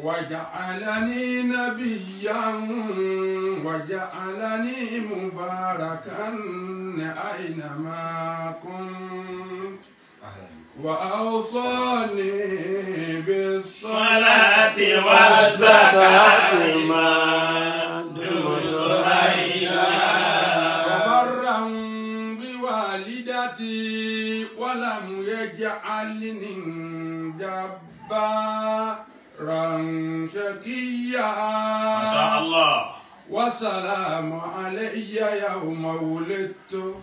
وجعلني نبيا وجعلني مباركا أينما كنت وأوصاني بالصلاة والزكاة ما دمت حيا وبرا بوالدتي ولم يجعلني جبارا شقيا ما شاء الله. وسلام علي يوم ولدت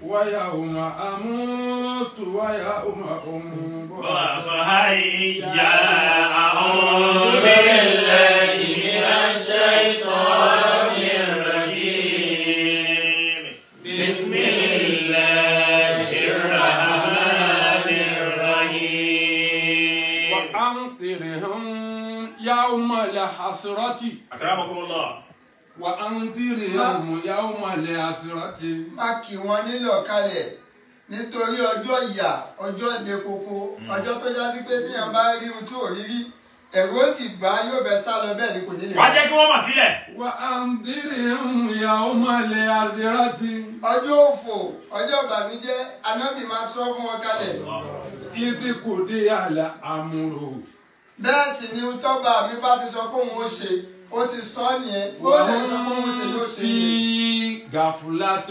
ويوم أموت ويوم أموت فهيا أعوذ بالله من الشيطان الرجيم. بسم الله الرحمن الرحيم. وأنذرهم يوم الحسرة أكرمكم الله. وأنذرهم يوم الحسرة. má kì wọ́n nílọ̀ kalẹ̀ nítorí ọjọ́ ìyà, ọjọ́ ilé koko, ọjọ́ tó já sí pé téèyàn bá rí ohun tí ò rí rí ẹ̀rù ó sì gbà yóò bẹ sá lọ bẹ́ẹ̀ ni kò ní lè. wá jẹ́ kí wọ́n mọ̀ sílẹ̀. وأنذرهم يوم الحسرة. ọjọ́ òfò, ọjọ́ ìbànújẹ́, Ànábì máa sọ fún wọn kalẹ̀. إذ قضي الأمر. bẹ́ẹ̀ sì ni tọ́ba mi bá ti sọ pé òun ó ṣe, ó ti sọ nìyẹn, ó lè sọ pé òun ṣe yóò ṣe nìyẹn. في غفلة.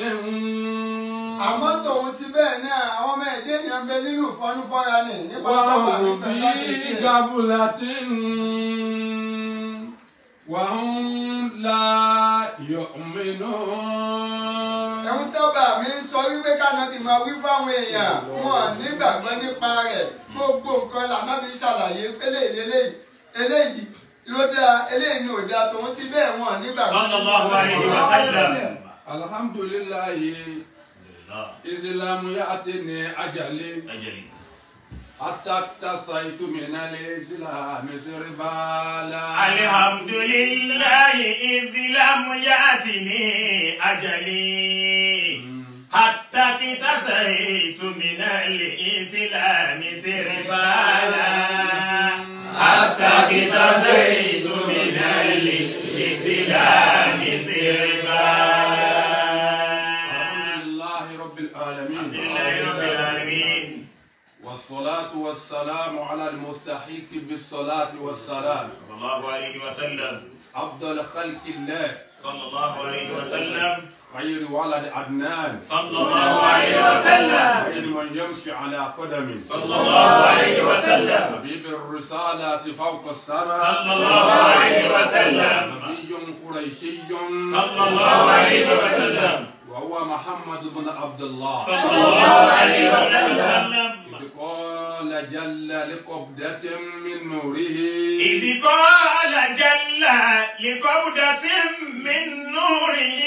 àmọ́ tòun ti bẹ́ẹ̀ náà àwọn ọmọ ẹ̀dẹ́ ènìyàn bẹ nínú ìfọ́núfọ́ra ni nípa tọ́ba mi وهم fẹ́ في láti ṣe. غفلة وهم لا يؤمنون. ẹ̀hún tọ́ba mi ń sọ wípé k'Ànábì máa wí fáwọn èèyàn wọn nígbàgbọ́ nípa rẹ̀, gbogbo nǹkan l'Ànábì ṣàlàyé pé eléyìí ló dáa, eléyìí ni ò dáa, tòun ti bẹ́ẹ̀ wọn nígbàgbọ́. sallallahu alayhi wa sallam. alhamdulillahi islamu ya'tini ajali أجلي. ataktasaitu minal islami sirbala. الحمد لله إذ لم يأتني أجلي حتى اكتسيت من الإسلام سربالا. حتى اكتسيت من الإسلام سربالا. الحمد لله رب العالمين. العالمين لله رب العالمين. والصلاة والسلام على المستحق بالصلاة والسلام صلى الله عليه وسلم. أفضل خلق الله صلى الله عليه وسلم. خير ولد عدنان صلى الله عليه وسلم. خير من يمشي على قدمه صلى الله عليه وسلم. حبيب الرسالة فوق السماء صلى الله عليه وسلم. نبي قريشي صلى الله عليه وسلم. وهو محمد بن عبد الله صلى الله عليه وسلم. إذ قال جل لقبضة من نوره إذ قال جل لقبضة من نوره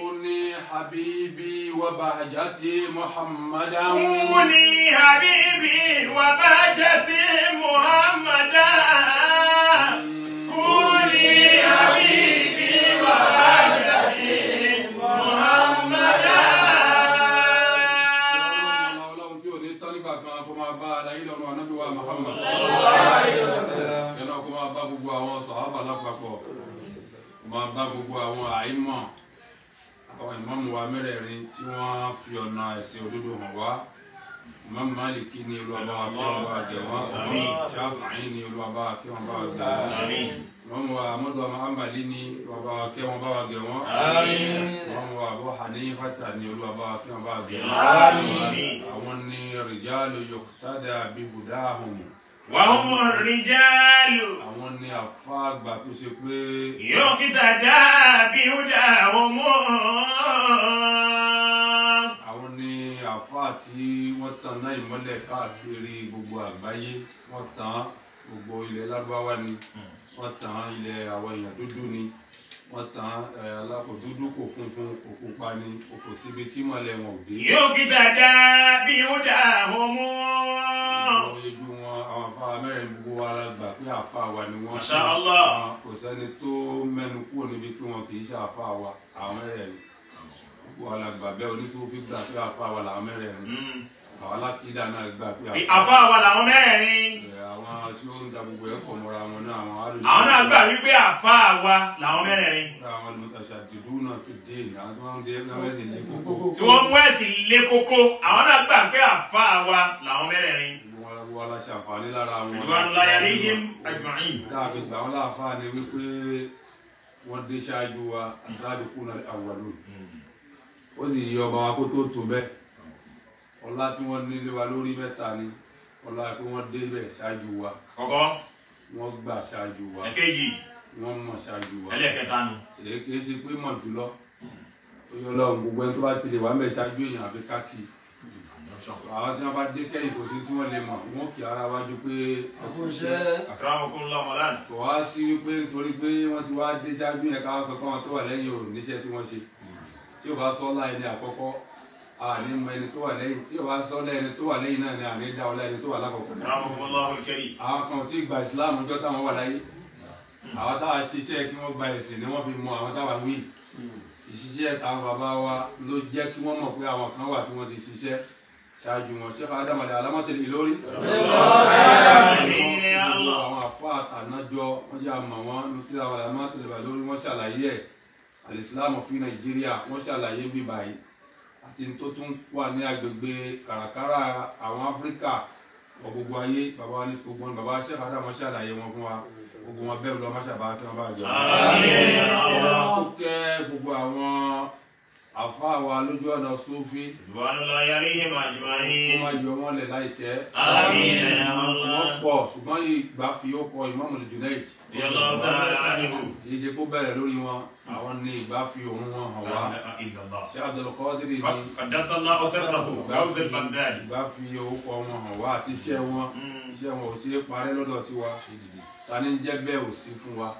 كوني حبيبي وبهجتي محمدا كوني حبيبي وبهجتي محمدا كوني حبيبي وبهجتي محمدا. Ọlọ́run tí ò ní tán nígbà kan kó máa bá aláyé lọ́rùn ànábì wa Muhammad kẹ́nà kó máa bá gbogbo àwọn sàhábà lápapọ̀ kó máa bá gbogbo àwọn àìmọ̀ àwọn ìmáàmù wa mẹ́rẹ̀ẹ̀rin tí wọ́n fi ọ̀nà ẹ̀sìn òdodo hàn wá. Imam Maliki ní olúwàbá kí wọ́n bá jẹ wọ́n, Shafi'i ní olúwàbá kí wọ́n bá jẹ wọ́n, Imam wa Ahmadu Hanbali ní olúwàbá kí wọ́n bá jẹ wọ́n, Imam wa Abu Hanifata ní olúwàbá kí wọ́n bá jẹ wọ́n. Àwọn ní rijalu yuqtada bihudahum. وهم الرجال Àwọn ní àfá àgbà tó ṣe pé يقتدى بهداهم. àwọn ní àfá tí wọ́n tan náà ìmọ́lẹ̀ káàkiri gbogbo àgbáyé. Wọ́n tan gbogbo ilẹ̀ Lárúbáwá ni, wọ́n tan ilẹ̀ àwọn èèyàn dúdú ni, wọ́n tan alákò dúdú kò funfun kò pupa ni, kò síbi tí mọ́lẹ̀ wọn ò dé. يقتدى بهداهم. Àwọn ojú wọn àwọn afá mẹ́rin gbogbo wa la gbà pé àfá wa ni wọ́n. Masha Allah. Kò sẹ́ni tó mẹ́nu kúrò níbi tí wọn kì í ṣe àfá wa àwọn mẹ́rẹ̀ẹ̀rin. Gbogbo wa la gbà bẹ́ẹ̀ oníṣòwò gbà pé àfá wa làwọn mẹ́rẹ̀ẹ̀rin. Àwọn alákìídà náà gbà pé àfá wa làwọn mẹ́rin. àwọn tí ó ń da gbogbo ẹ̀kọ́ mọ́ra wọn náà àwọn alùpùpù. àwọn náà gbà wípé àfá wa làwọn mẹ́rin. Àwọn alùmọ̀tàṣàdìdú náà fi dé ìlú àwọn tí wọ́n ń dé lọ́wọ́sì ní kókó. tí wọ́n mú ẹ̀sìn lé kókó àwọn náà gbà pé àfá wa làwọn mẹ́rin. Gbogbo wa la ṣàǹfààní lára wọn. ridwanullahi alayhim ajma'in. Dáàbí gbà wọn láàfáà ni wípé wọ́n dé ṣáájú wa as-sabiquna al-awwalun. Ó sì yí ọba wa kó tó tó bẹ́ẹ̀. Ọlá tí wọ́n nílé wa lórí mẹ́ta ni. Ọlá pé wọ́n dé bẹ́ẹ̀ ṣáájú wa. kọ́kọ́ Wọ́n gbà ṣáájú wa. ẹ̀kejì Wọ́n mọ̀ ṣáájú wa. ẹlẹ́kẹta nu. Ṣèyí kìí ṣe pé mọ̀ jùlọ. Ó yọ lọ́run gbogbo ẹni tó bá ti lè wá mẹ́ ṣáájú èèyàn àfi káàkiri. Àwọn tí wọ́n bá dé kẹ́yìn kò sí tí wọ́n lè mọ̀. Wọ́n kì ara wájú pé akramakumullah mọ̀lán. kò wá sí wípé nítorí pé wọ́n ti wá dé ṣáájú yẹn káwọn sọ pé àwọn tó wà lẹ́yìn òrùn níṣẹ́ tí wọ́n ṣe. Tí ò bá sọ ọlá ẹni àkọ́kọ́ àní mọ ẹni tó wà lẹ́yìn. Tí ò bá sọ ọlá ẹni tó wà lẹ́yìn náà ni àní dá ọlá ẹni tó wà lákọ̀ọ́kọ́. akramakumullahu al-karim. Àwọn kan tí gba ìsìláàmù ọjọ́ táwọn wà láyé. Àwọn táwa ṣiṣẹ́ kí wọ́n gba ẹ̀sìn ni wọ́n fi mọ àwọn táwa wí. Ìṣiṣẹ́ táwọn bàbá wa ló jẹ́ kí wọ́n mọ̀ pé àwọn kan wà tí wọ́n ti ṣiṣẹ́ ṣáájú wọn. Sheikh Adam Al-Alamatul Ilori. àmín ya Allah. Àwọn àfọ àtànájọ wọ́n jẹ́ àmọ̀ wọn lókè àwọn Al-Alamatul Ilori wọ́n ṣàlàyé ẹ̀. Al-Islam fi Nàìjíríà wọ́n ṣàlàyé bí báyìí. Àti tó tún wà ní agbègbè kàràkàrà àwọn Áfíríkà gbogbo ayé bàbá wa ní gbogbo wọn bàbá Sheikh Adam ṣàlàyé wọn fún wa. Gbogbo wọn bẹ́ẹ̀ lọ máṣàbá kí wọ́n bá jọ. Ó kẹ́ gbogbo àwọn àfáà wa lójú ọ̀nà Sufi. ridwanullahi alayhim Ó ajma'in. máa yọ wọ́n lẹ̀ láìpẹ́. àmín ya Allah. Wọ́n pọ̀ ṣùgbọ́n ìgbà fi ó kọ Imam Junaid. radiyallahu ta'ala anhu. Kì í ṣe kó bẹ̀rẹ̀ lórí wọn. Àwọn ní ìgbà fi òun wọn hàn wá. Ṣé Abdul Qadir ni qaddasallahu sirrahu Gawz al-Baghdadi. ìgbà fi orúkọ wọn hàn wá àti iṣẹ́ wọn. Iṣẹ́ wọn ò ṣe é parẹ́ lọ́dọ̀ tiwa. Ta ni ń jẹ́ bẹ́ẹ̀ ò sí fún wa.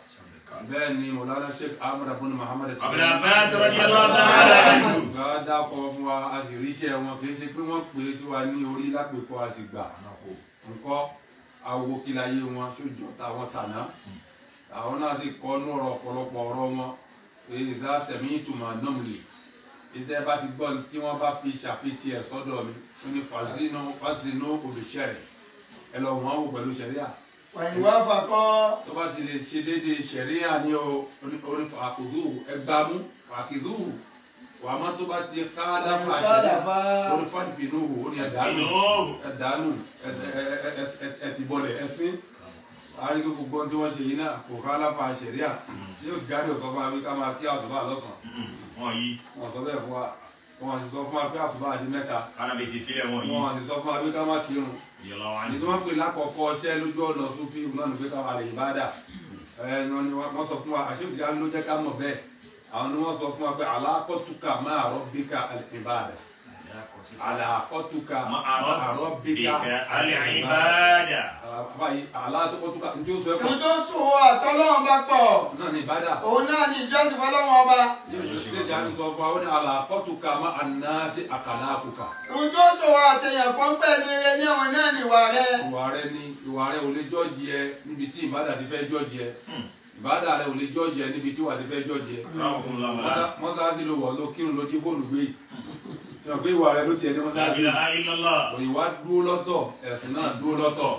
Bẹ́ẹ̀ ni Mọ̀lánà Sheikh Ahmad bin Muhammad Abul Abbas radiyallahu ta'ala anhu. Gbà dákọ̀ fún wa, a sì ríṣẹ́ wọn kì í ṣe pé wọ́n pè é sí wa ní orí lápèkọ́ a sì gbà. Nǹkan awo kíláyé wọn sójú táwọn tàná. Àwọn náà sì kọ́ ní ọ̀rọ̀ ọ̀pọ̀lọpọ̀ ọ̀rọ̀ wọn. Èyí sá sẹ̀mí ìtumọ̀ nọ́ọ̀mùlì. Ìtẹ́ bá ti gbọ́ tí wọ́n bá fi ṣàfihàn ẹ̀ sọ́dọ̀ mi. Ó ní fàṣínú olùṣẹ́rẹ̀. Ẹ lọ wọ́n wò pẹ̀lú ṣẹ̀ríà. wàyíwá fakọ́. Tó bá ti lè ṣe déédéé ṣẹ̀ríà ní onífàkùdù ẹgbàmú fàkìdù wà á má tó bá ti ká lápá ṣẹlẹ̀ orí fàdìfínú ó ní ẹ̀dánù ẹ̀tì bọ̀lẹ̀ ẹ̀sìn àríkò gbogbo tí wọ́n ṣe yìí náà kò ká lápá ṣẹ̀ríà tí yóò ti gáàdì ọ̀tọ̀ fún wa bí ká máa kí àsùbá lọ́sàn-án wọ́n sọ bẹ́ẹ̀ fún wa wọ́n sì sọ fún wa pé àsùbá àdí mẹ́ta wọ́n sì sọ fún wa pé ká má kírun ní tí wọ́n pè lákọ̀ọ́kọ́ ṣẹ́ lójú ọ̀nà Sufi náà ní pé ká wà lè ìbádà wọ́n sọ fún wa àṣebìtì ló jẹ́ ká mọ̀ bẹ́ẹ̀ àwọn ni wọ́n sọ fún wa pé alákọ̀tùkà máa rabbika al-ibada alákọ̀tùkà máa rabbika al-ibada alákọ̀tùkà ní tí ó sọ ẹ̀kọ́. ní tó sùn wà tọ́lọ́wọ́n bá pọ̀. náà ní ìbádà. òun náà ní ìjọsìn fọlọ́wọ́n ọba. yóò ṣe ṣe ìjà ní sọ fún wa ó ní alákọ̀tùkà máa an-nasi akhlaquka. ohun tó sùn wà àtẹ̀yàn pọ́npẹ́ ní rẹ ní àwọn náà ní ìwà rẹ. ìwà rẹ ò lè jọ́ọ̀jì ẹ níbi tí ìbádà ti fẹ́ jọ́ọ̀jì ẹ ìbádà rẹ ò lè jọ́ọ̀jì ẹ níbi tí wà ti fẹ́ jọ́ọ̀jì ẹ. mọ́sáàsì ló wọ̀ ló kírun ló jí fóònù gbé yìí sọ pé ìwà rẹ ló tiẹ̀ ní mọ́sáàsì. ìwà dúró lọ́tọ̀ ẹ̀sìn náà dúró lọ́tọ̀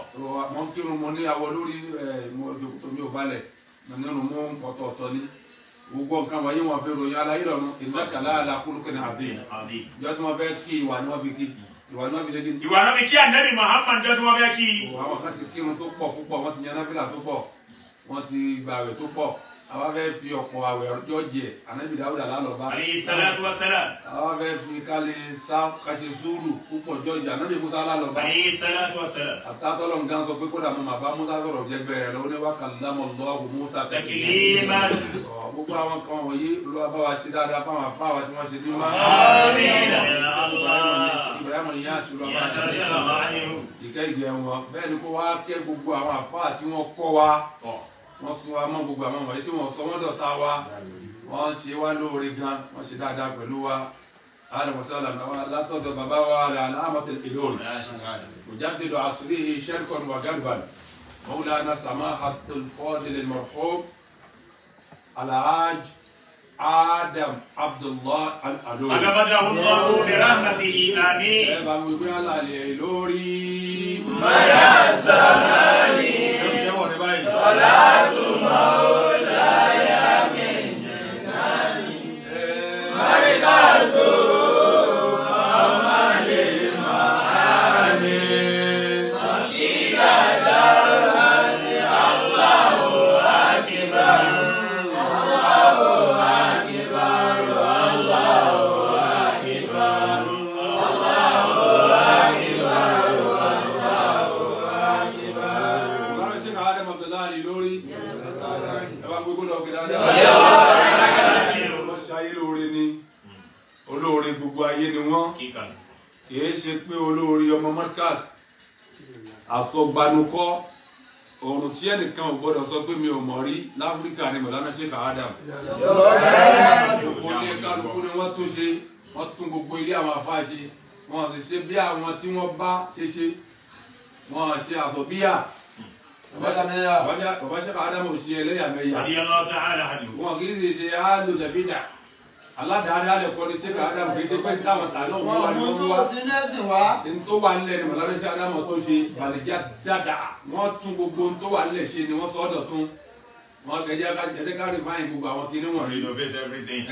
wọ́n kírun mo ní awọ lórí mi ò balẹ̀ nínú mú ọ̀tọ̀ọ̀tọ̀ ní gbogbo nǹkan wọ̀nyí wọn fi ròyìn aláyé lọ́nu ìnákàlà alákùlùkẹ́ ní àbí ìjọ tí wọ́n fẹ́ kí ìwà ni wọ́n fi kí ìwà ni wọ́n fi lé kí. ìwà náà fi kí ànábì Muhammad jọ tí wọ́n fẹ́ kí. àwọn kan ti kírun tó pọ̀ púpọ̀ wọ́n ti yan náfìlà tó pọ̀ wọ́n ti gba àwẹ̀ tó pọ̀ àwa fẹ́ fi ọ̀pọ̀ àwẹ̀ ọjọ́ jẹ ànábì Dáúdà lálọ́ba. alayhi salatu wa salam. àwa fẹ́ fi kálẹ̀ sá kàṣe sùúrù púpọ̀ jọ jẹ ànábì Musa lálọ́ba. alayhi salatu wa salam. àtàtọ́lọ́ nǹkan sọ pé kódà mo mà bá Musa sọ̀rọ̀ jẹ bẹ́ẹ̀ lọ ní wa kallama Allahu Musa takliman. gbogbo àwọn kan wọ̀nyí olúwa bá wa ṣe dáadáa fáwọn afáwa tí wọ́n ṣe ní ma. àmín ya Allah. Ibrahim ni yá ṣùgbọ́n ìkẹ́ ìgbẹ́ wọn bẹ́ẹ̀ ni kó wá kẹ́ gbogbo àwọn afáà tí wọ́n kọ́ wa wọ́n sún wa mọ́ gbogbo àwọn wọ̀nyí tí wọ́n sọ wọ́n dọ̀tá wa wọ́n ṣe wá lóore gan wọ́n ṣe dáadáa pẹ̀lú wa alàmọ̀sálà látọ̀dọ̀ bàbá wa rẹ̀ aláàmọ̀tẹ̀ ìlóòrì mujaddidu asrihi sharqan wa garban مولانا سماحة الفاضل المرحوم الحاج آدم عبد الله الألوري أجابه الله برحمته آمين. مدى الزمان صلاة مولاي من جناني مركز أمل المعاني مكينة olóore gbogbo ayé ni wọ́n kìí ṣe pé olóore ọmọ Markaz àsọgbanukọ ọ̀run tí ẹnìkan ò gbọ́dọ̀ sọ pé mi ò mọ̀ rí láfíríkà ni Mọ̀lánà Sheikh Adam gbogbo ní kálukú ni wọ́n tún ṣe wọ́n tún gbogbo ilé àwọn afá ṣe wọ́n sì ṣe bí àwọn tí wọ́n bá ṣe wọ́n ṣe àtọ̀bíyà bàbá Sheikh Adam ò ṣe ẹlẹ́yàmẹ̀yà wọn kì í ṣe àlùjàbídà aládàáda alẹ kọ ní Sheikh Adam kì í ṣe pé táwọn tà náà wọ́n wà ní wọ́n wá ní tó wà nílẹ̀ ní Mọ̀lánà Sheikh Adam tó ṣe bàlẹ̀jà dáadáa wọ́n tún gbogbo tó wà nílẹ̀ ṣe ni wọ́n sọ ọ́dọ̀ tún wọ́n ẹ̀jẹ̀ ká rìmáìn gbogbo àwọn kinní wọ̀nyí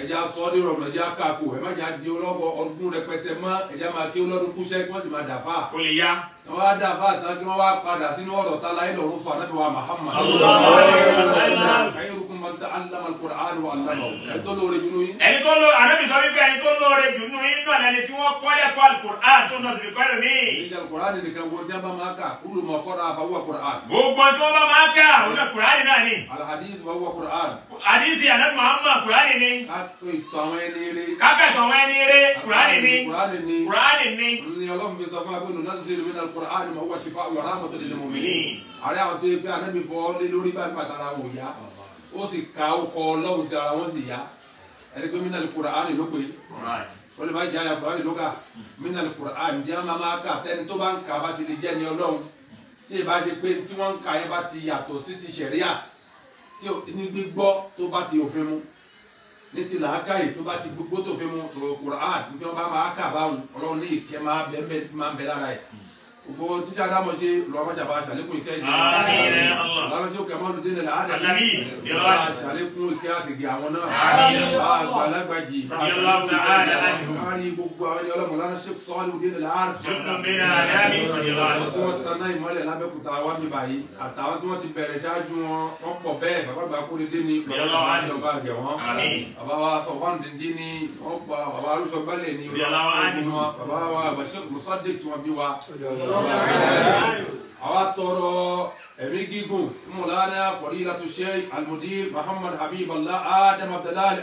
ẹ̀jẹ̀ sọ ọ́ dé rọ̀mọ̀ ẹ̀jẹ̀ káàkó ẹ̀ má jà di ọlọ́gbọ̀ ọdún rẹpẹtẹ mọ́ ẹ̀jẹ̀ máa ké ọlọ́dún kúṣẹ́ kí wọ́n sì máa dàfà. ó lè yá. wọ́n á dàfà tán kí wọ́n wá padà sínú ọ̀rọ̀ tá láyé lọ́rùn fún Ànábì wa Muhammad. khayrukum man ta'allama al-Qur'an wa 'allamahu. ẹni tó lóore jùlọ yín. ẹni tó lọ Ànábì sọ wípé ẹni tó lóore jùlọ yín náà lẹni tí wọ́n kọ́ lẹ́kọ̀ọ́ al-Qur'an tó náà sì fi kọ́ ẹlòmí. ìjà al-Qur'an nìkan gbogbo tí wọ́n bá máa kà kúlù mọ̀ kọ́ra àfàwọ́ Qur'an. gbogbo tí wọ́n bá máa kà òun náà Qur'an náà ni. al-hadith fàwọ́ Qur'an. hadith Ànábì Muhammad Qur'an ni. kákò ìtàn àwọn ẹni eré. kákò ìtàn àwọn ẹni eré Qur'an ni. Qur'an ni. ni Ọlọ́run fi sọ fún abẹ́nu nunazzilu mina al-Qur'an ma huwa shifaa'un wa rahmatun lil mu'minin. àrẹ àwọn tó yẹ pé Ànábì fọ́ lé lórí bá nípa tara wò yá ó sì ka ọkọ̀ Ọlọ́run sí ara wọn sì yá ẹni pé mina al-Qur'an ló pé ó lè má jẹ́ àyà Qur'an ló kà mina al-Qur'an jẹ́ máa kà tẹ́ni tó bá ń kà bá ti lè jẹ́ ni Ọlọ́run tí ì bá ṣe pé tí wọ́n ń kà yẹn bá ti yàtọ̀ sí ṣẹ̀ríà ní gbígbọ́ tó bá ti òfin mu ní ti làákàyè tó bá ti gbogbo tó fi mu tó Qur'an ní tí wọ́n bá máa kà báwọn Ọlọ́run ní ìkẹ́ máa bẹ lára ẹ̀ gbogbo tíṣà dámọ̀ ṣe lọ́wọ́ ṣàbá ṣàlékún ìkẹ́ ìgbà Àmín ya Allah. lọ́wọ́ ṣe òkè mọ́lù dínà láàdà Ànábì, lọ́wọ́ ṣàlékún ìkẹ́ àti ìgbà àwọn náà àgbàlagbàjì Radiyallahu ta'ala anhu. kárí gbogbo àwọn ẹni ọlọ́mọ lánà ṣe sọ́ọ́lù dínà láàdà Jundun min al-a'dami radiyallahu àwọn tí anhu. wọ́n tanná ìmọ́lẹ̀ lábẹ́kúta wá mi báyìí àtàwọn tí wọ́n ti bẹ̀rẹ̀ ṣáájú wọn wọ́n pọ̀ bẹ́ẹ̀ bàbá gbà kúrò dé ní ìjọba àgẹ̀ wọn Àmín. bàbá wa sọ wọn dín ní wọ́n pa bàbá arúgbó gbálẹ̀ ní Radiyallahu anhu. bàbá wa Bashir Musaddiq tí wọ́n bí wa àwa tọrọ ẹ̀mí gígùn fún Mawlana Fadilatu Sheikh Al-Mudir Muhammad Habiballah Adam Abdullahi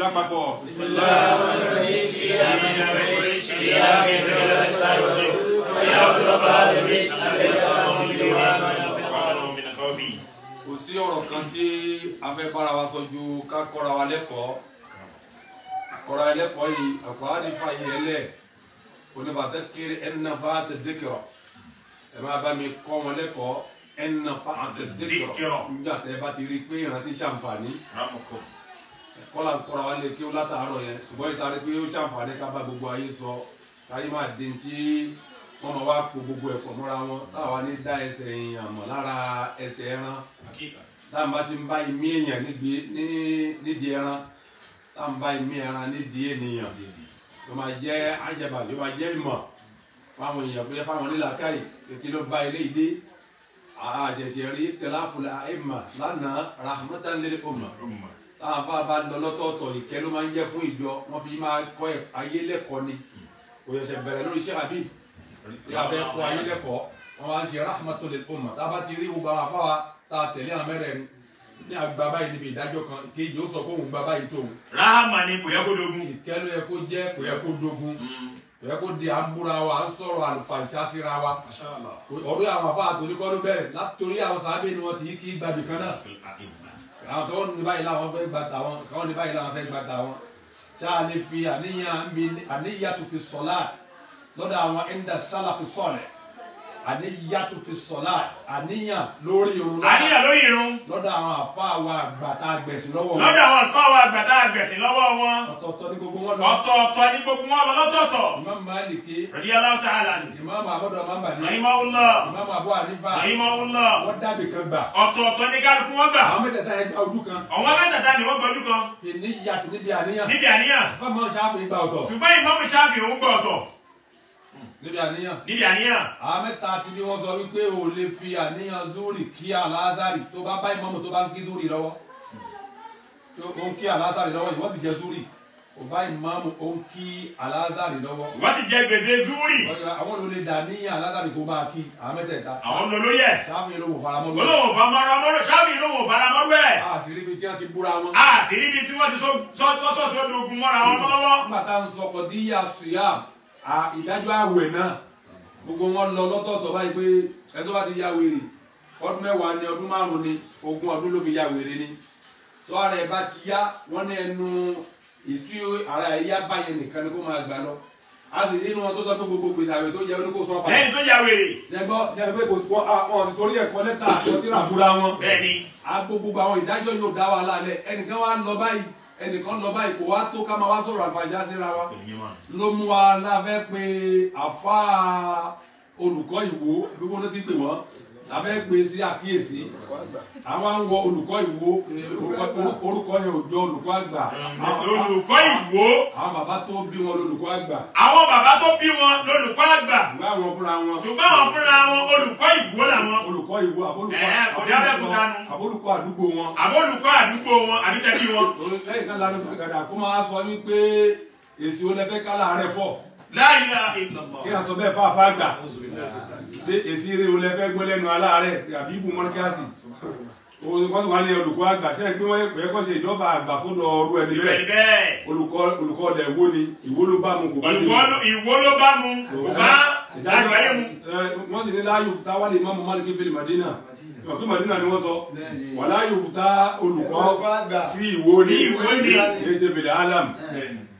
lápapọ̀. Kò sí ọ̀rọ̀ kan tí a fẹ́ bára wa sọ ju ká kọ́ra wa lẹ́kọ̀ọ́. Kọ́ra ẹlẹ́kọ̀ọ́ yìí àkọ́rá ní fàyè ẹlẹ́ oníbàtẹ́ kiri ẹnna bá ti dékìrọ̀. Ẹ máa bá mi kọ́ wọn lẹ́kọ̀ọ́ ẹnna bá ti dékìrọ̀. Nígbà tẹ́ bá ti rí i pé ìrántí ṣàǹfààní. Kọ́lá kọ́ra wa lè kí ó látàárọ̀ yẹn ṣùgbọ́n ìta rí pé ó ṣàǹfààní ká bá gbogbo ayé sọ káyé máa dé tí wọ́n máa wá po gbogbo ẹ̀kọ́ mọ́ra wọn táwa ní dá ẹsẹ̀ èèyàn mọ̀ lára ẹsẹ̀ ẹran táwọn bá ti ń bá imí èèyàn nídìí ẹran táwọn bá imí ẹran nídìí ènìyàn yóò máa jẹ́ àjẹbà yóò máa jẹ́ ìmọ̀ fáwọn èèyàn pé fáwọn onílàákàyè kékeré ló bá ilé ìdé àṣẹ̀ṣẹ̀ rí tẹ̀láfùlà ẹ̀mà lánàá rahmatan lil umma táwọn afá bá lọ lọ́tọ̀ọ̀tọ̀ ìkẹ́ ló máa ń jẹ́ fún ìjọ wọ́n fi máa kọ́ ayé lẹ́kọ̀ọ́ ni kò yẹsẹ̀ bẹ̀rẹ̀ lórí iṣẹ́ àbí abẹ́ kọ́ ayé lẹ́kọ̀ọ́ wọ́n máa ń ṣe rahmatul lil umma tá a bá ti rí gbogbo àwọn afá wa tá a tẹ̀lé àwọn mẹ́rẹ̀ẹ̀rin ní àgbà báyìí níbi ìdájọ́ kan kejì ó sọ pé òun gba báyìí tóun. Rahama ni kò yẹ kó dogun. ìkẹ́ ló yẹ kó jẹ́ kò yẹ kó dogun kò yẹ kó di à ń búra wa à ń sọ̀rọ̀ àlùfàǹṣá síra wa ọ̀rọ̀ àwọn afá àtòríkọ́ ló bẹ̀rẹ̀ látòrí àwọn sábẹ́ ni wọ́n ti kí gbàdì kan náà àwọn tó ní báyìí làwọn fẹ́ gba tàwọn káwọn ní báyìí làwọn fẹ́ gba tàwọn tí a lè fi àníyàn tó fi sọ̀lá lọ́dọ̀ àwọn ẹ̀ńdà sálà fi sọ̀rẹ̀ àníyàn tó fi sọ̀lá àníyàn lórí irun lọ́dọ̀ àwọn àfáà wa àgbà tá a gbẹ̀sìn lọ́wọ́ wọn. lọ́dọ̀ àwọn àfáà wa àgbà tá a gbẹ̀sìn lọ́wọ́ wọn. ọ̀tọ̀ọ̀tọ̀ ní gbogbo wọn lọ. ọ̀tọ̀ọ̀tọ̀ ní gbogbo wọn lọ lọ́tọ̀ọ̀tọ̀. Imam Maliki. Radiyallahu ta'ala anhu. Imam Ahmadu Mambali. Rahimahullah. Imam Abu Hanifa. Rahimahullah. wọ́n dábì kan gbà. ọ̀tọ̀ọ̀tọ̀ ní kálukú wọn gbà. àwọn mẹ́tẹ̀ẹ̀ta yẹn gba ojú kan. àwọn mẹ́tẹ̀ẹ̀ta ni wọ́n gba ojú kan. fi ní yàtọ̀ níbi àníyàn. níbi àníyàn. Imam Shafi'i gba ọ̀tọ̀. ṣùgbọ́n Imam Shafi'i òun gbà ọ̀tọ̀. níbi àníyàn. níbi àníyàn. àwọn mẹ́ta ti ní wọ́n sọ wípé o lè fi àníyàn zuri kí alázari tó bá bá ìmọ̀mù tó bá ń kí zuri lọ́wọ́ ó ń kí alázari lọ́wọ́ ìwọ́n sì jẹ́ zuri kò bá ìmọ̀mù ó ń kí alázari lọ́wọ́. wọ́n sì jẹ́ gbèsè zuri. àwọn olè dà ní alázari kó bá kí àwọn mẹ́tẹ̀ẹ̀ta. àwọn olórí ẹ̀. Shafi'i ló wò faramọ́lú. olówó faramọ́lú Shafi'i ló wò faramọ́lú ẹ̀. àṣírí ibi tí wọ́n ti búra wọn. àṣírí ibi tí wọ́n ti sọ́tọ̀ tó dogun mọ́ra wọn lọ́wọ́. nígbà tá à ń sọ kọ̀díyà suyam ìdájọ́ àwẹ̀ náà gbogbo wọn lọ lọ́tọ̀ọ̀tọ̀ báyìí pé ẹni tó bá ti ya wèrè ọdún mẹ́wàá ni ọdún márùn-ún ni ogún ọdún ló fi ya wèrè ni tó ara ẹ̀ bá ti yá wọ́n ní ẹnu ìtú ara ẹ̀ yá báyẹn nìkan ni kó máa gbà lọ a sì nínú wọn tó sọ pé gbogbo gbèsè àwẹ̀ tó jẹ oníkó sọ padà. lẹ́yìn tó ya wèrè. jẹgbọ́ jẹ pé kò sọ wọn sì torí ẹ̀kọ́ lẹ́tà àti ọtí rà búra wọn. bẹ́ẹ̀ni. gbogbo àwọn ìdájọ́ yóò dá wa lálẹ́ ẹnìkan wá lọ báyìí ẹnìkan lọ báyìí kò wá tó ká máa wá sọ̀rọ̀ àgbàjá síra wa ló mú wa láfẹ́ pé àfa olùkọ́ ìwó bí wọ́n ti pè wọ́n láfẹ́ pé sí àkíyèsí àwọn ń wọ olùkọ́ ìwó orúkọ yẹn ò jọ olùkọ́ àgbà. olùkọ́ ìwó. àwọn bàbá tó bí wọn lolùkọ́ àgbà. àwọn bàbá tó bí wọn lolùkọ́ àgbà. ṣùgbọ́n àwọn fúnra wọn. ṣùgbọ́n àwọn fúnra wọn olùkọ́ ìwó làwọn. olùkọ́ ìwó àbólùkọ́ àdúgbò wọn. àbólùkọ́ àdúgbò wọn àbí tẹ́bí wọn. lẹ́yìn kan lanu gàdà kó máa sọ wípé èsì olẹ́fẹ́ kálá rẹ̀ fọ́. La ilaha illallah. kí a sọ bẹ́ẹ̀ fáfá gbà pé èsì eré olẹ́fẹ́ gbọ́ lẹ́nu aláàárẹ̀ àbí ibù mọ́ríkàsì wọ́n sì wá ní olùkọ́ àgbà sẹ́yìn pé wọ́n yẹ kọ́ ṣe ìjọba àgbà fún ọrú ẹni bẹ́ẹ̀ olùkọ́ ọ̀dẹ̀ ìwó ni ìwó ló bá mu kò bá mi. ìwó ló bá mu kò bá àgbáyé mu. wọ́n sì ní láàyò táwa lè mọ́mú Málíkì fil Madina ìwà pé Màdínà ni wọ́n sọ wàlá yóò ta olùkọ́ sí ìwó ní ètò ìfèdè alam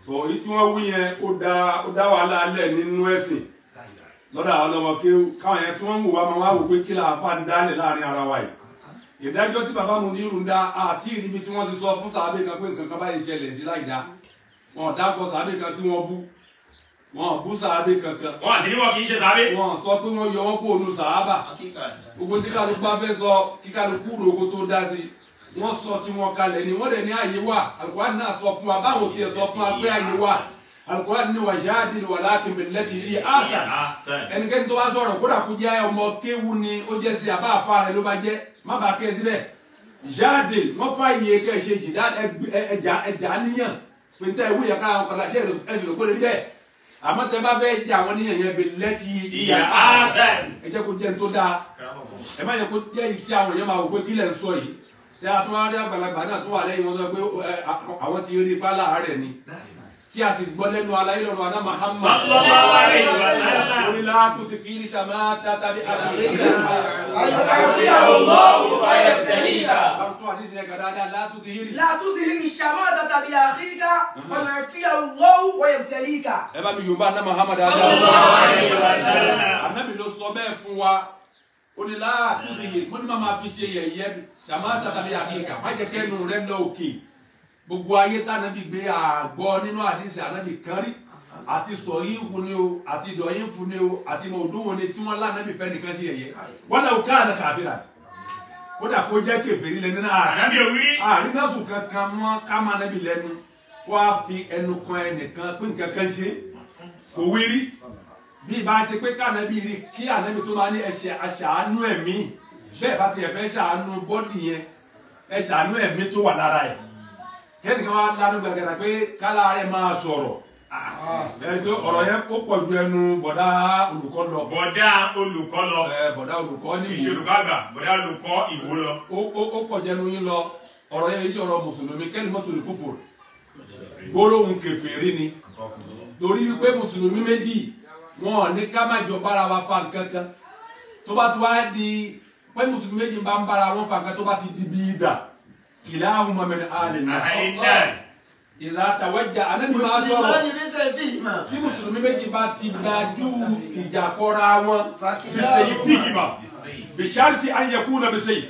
so èyí tí wọ́n wí yẹn ó dá wàhálà alẹ́ nínú ẹ̀sìn lọ́dọ̀ àwọn ọlọ́mọ kí káwọn yẹn tí wọ́n ń wò wá máa wá wò pé kí là fà ń dálẹ̀ láàrin ara wa yìí ìdájọ́ tí bàbá mu ní irú ń dá àti ìrìbí tí wọ́n ti sọ fún sàábé kan pé nǹkan kan báyìí ṣẹlẹ̀ sí láì dá wọn dákọ̀ sàábé kan tí wọ́n bú wọn bú sàábé kankan wọn àti níwọ̀n kì í ṣe sàábé. wọn sọ pé wọ́n yọ wọ́n kó onú sàábà gbogbo tí kálukú bá fẹ́ sọ kí kálukú rògbò tó dá sí wọ́n sọ tí wọ́n kalẹ̀ ni wọ́n dẹ̀ ní àyè wà Al-Qur'an náà sọ fún wa báwo tiẹ̀ sọ fún wa pé àyè wà Al-Qur'an ní wajadil walakin billati hiya ahsan ẹnikẹ́ni tó bá sọ̀rọ̀ kódà kó jẹ́ ọmọ kéwu ni ó jẹ́ sí àbá àfa rẹ̀ ló bá jẹ́ má bàa kẹ́ síbẹ̀ jáde wọ́n fà yẹ kẹ́ ṣe jìdá ẹja níyàn pé níta ìwé yẹn kára wọn kàlá ṣe ẹsùn ló gbọ́dọ̀ níbẹ̀ àmọ́ tẹ́ bá fẹ́ jà wọn níyàn yẹn billati hiya ahsan ẹ jẹ́ kó jẹ́ ní tó dáa ẹ má yẹ kó jẹ́ ìtí àwọn èèyàn máa wò pé kílẹ̀ ń sọ yìí ṣé àtúwárí àgbàlagbà náà tó wà lẹ́yìn wọn sọ pé àwọn ti rí ipá láàárẹ̀ ni tí a sì gbọ́ lẹ́nu aláyé lọ́rọ̀ aná Muhammad sallallahu alaihi wasallam onílá tó ti fi ní sàmá tàbí àgbàlagbà àyàfíà Allahu ayẹtẹ̀líkà. tó àdísì ẹ̀ka dáadáa látú ti yìí لا تظهر الشماتة بأخيك فيعفيه الله ويبتليك. ẹ bá mi yorùbá aná Muhammad sallallahu alaihi wasallam. anábì ló sọ bẹ́ẹ̀ fún wa onílá tó ti yìí mo ní máa fi ṣe yẹ̀yẹ́ sàmá tàbí àkíkà má jẹ́ kẹ́nu rẹ̀ lọ òkè gbogbo ayé tànàbí gbé àgbọ̀ nínú àdìsí ànábì kan rí àti sọ̀yìn fún ni o àti dọ̀yìn fún ni o àti mọ̀ọ́dún wọn ni tí wọ́n lánàbì fẹ́ nìkan sí ẹ̀yẹ wọ́n náà ká àná kàfíà kódà kó jẹ́ kèfèrí lẹ́nu náà àrínàfù kankan mọ́ ká máa nábì lẹ́nu kó a fi ẹnu kan ẹnìkan pé nǹkan kan ṣe kò wírí bí ìbá ṣe pé kánábì rí kí ànábì tó máa ní ẹ̀ṣẹ̀ aṣàánú ẹ̀mí bẹ́ẹ̀ bá tiẹ̀ fẹ́ ṣàánú bọ́dì yẹn ẹ̀ṣàánú ẹ̀mí tó wà lára ẹ̀ kẹ́nìkan wá lánàá gbàgàdà pé kálá rẹ̀ máa sọ̀rọ̀ ẹni tó ọ̀rọ̀ yẹn kó pọ̀ ju ẹnu bọ̀dá olùkọ́ lọ. bọ̀dá olùkọ́ lọ. bọ̀dá olùkọ́ ní ìwò. ìṣèlúkọ́ àgbà bọ̀dá olùkọ́ ìwò lọ. ó pọ̀ jẹnu yín lọ ọ̀rọ̀ yẹn iṣẹ́ ọ̀rọ̀ mùsùlùmí kẹ́ni mọ́tò lè kúfò gbólóhùn kèfèrí ni torí wípé mùsùlùmí méjì wọn ní ká má jọ bára wa fa nǹkan kan tó bá ti wá di pé mùsùlùmí méjì bá ń bára wọn fa nǹkan tó bá ti di bí ìdà kilahuma min ahlinnar ìlà tàwẹ́jà anábì máa sọ̀rọ̀ tí mùsùlùmí méjì bá ti dájú ìjà kọra wọn bisayi fihima bisharti an yakuna bisayi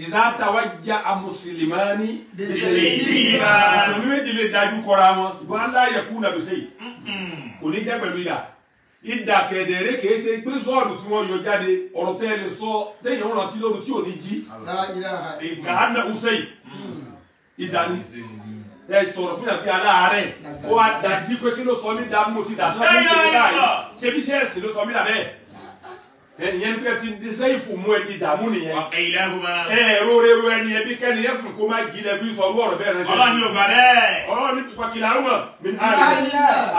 ìlà tàwẹ́jà amùsùlùmí bisayi fihima mùsùlùmí méjì lè dájú kọra wọn ṣùgbọ́n la yakuna bisayi kò ní jẹ́ pẹ̀lú ìdà ìdà kẹ̀dẹ̀rẹ́ kìí ṣe pé sọ́ọ̀dù tí wọ́n yọ jáde ọ̀rọ̀ tẹ́ lè sọ téèyàn ń rántí lóru tí ò ní jí kàánà usayi ìdà ni ẹ sọ̀rọ̀ fún yàtí aláàárẹ̀ ó wá dájí pé kí ló sọ mí dá mo ti dà tó ní ìdílé báyìí ṣé bí sẹ́ẹ̀sì ló sọ mí dà bẹ́ẹ̀ ìyẹn bí ẹ ti di sẹ́yìn fún mú ẹ di dààmú nìyẹn róréró ẹni ẹbí kẹ́ni ẹ fún kó má jí lẹ fi sọ owó ọ̀rọ̀ bẹ́ẹ̀ rẹ ṣe. ọlọ́ni ò gbà bẹ́ẹ̀. ọlọ́ni pàkìlà àrùmọ̀ mi ní àlè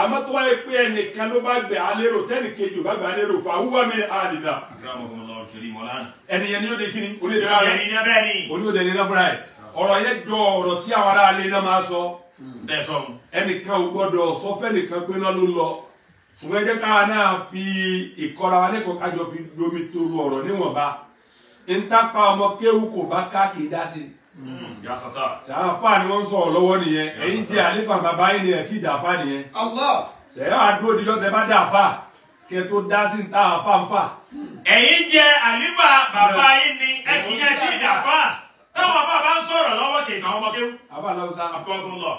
àmọ́ tó wáyé pé ẹnìkan ló bá gbẹ alérò tẹ́nì kejì ò bá gbẹ alérò fà wúwá mi ní àlè náà. ẹnìyẹn ni yóò de kíni onídìrí ní náfúrà ẹ ọ̀rọ̀ yẹn jọ ọ̀rọ̀ tí àwọn ará ilé náà máa sọ ẹnìkan ò gbọ́dọ̀ sọ fẹ́nìkan pé náà ló lọ ṣùgbọ́n ẹ jẹ́ káwa náà fi ìkọ́ra wa lẹ́kọ̀ọ́ kájọ fi domi toru ọ̀rọ̀ níwọ̀nba ntapa ọmọ kéwù kò bá ká kì í dá sí i. sàáfà ni wọ́n ń sọ̀rọ̀ lọ́wọ́ nìyẹn ẹ̀yin tí àlefa bàbá yín ni ẹ̀ tí dàáfà nìyẹn. sẹ́yìn àdúró dijọ́ tẹ bá dàáfà kẹ́ tó dá sí ta àfà ń fà. ẹ̀yin jẹ́ àlefa bàbá yín ni ẹ kì í ẹ tí dàáfà táwọn afá bá ń sọ̀rọ̀ lọ́wọ́ kẹ̀kẹ́ àwọn ọmọ kéwù. àbá lọ́wọ́sá àkọ́kọ́ lọ.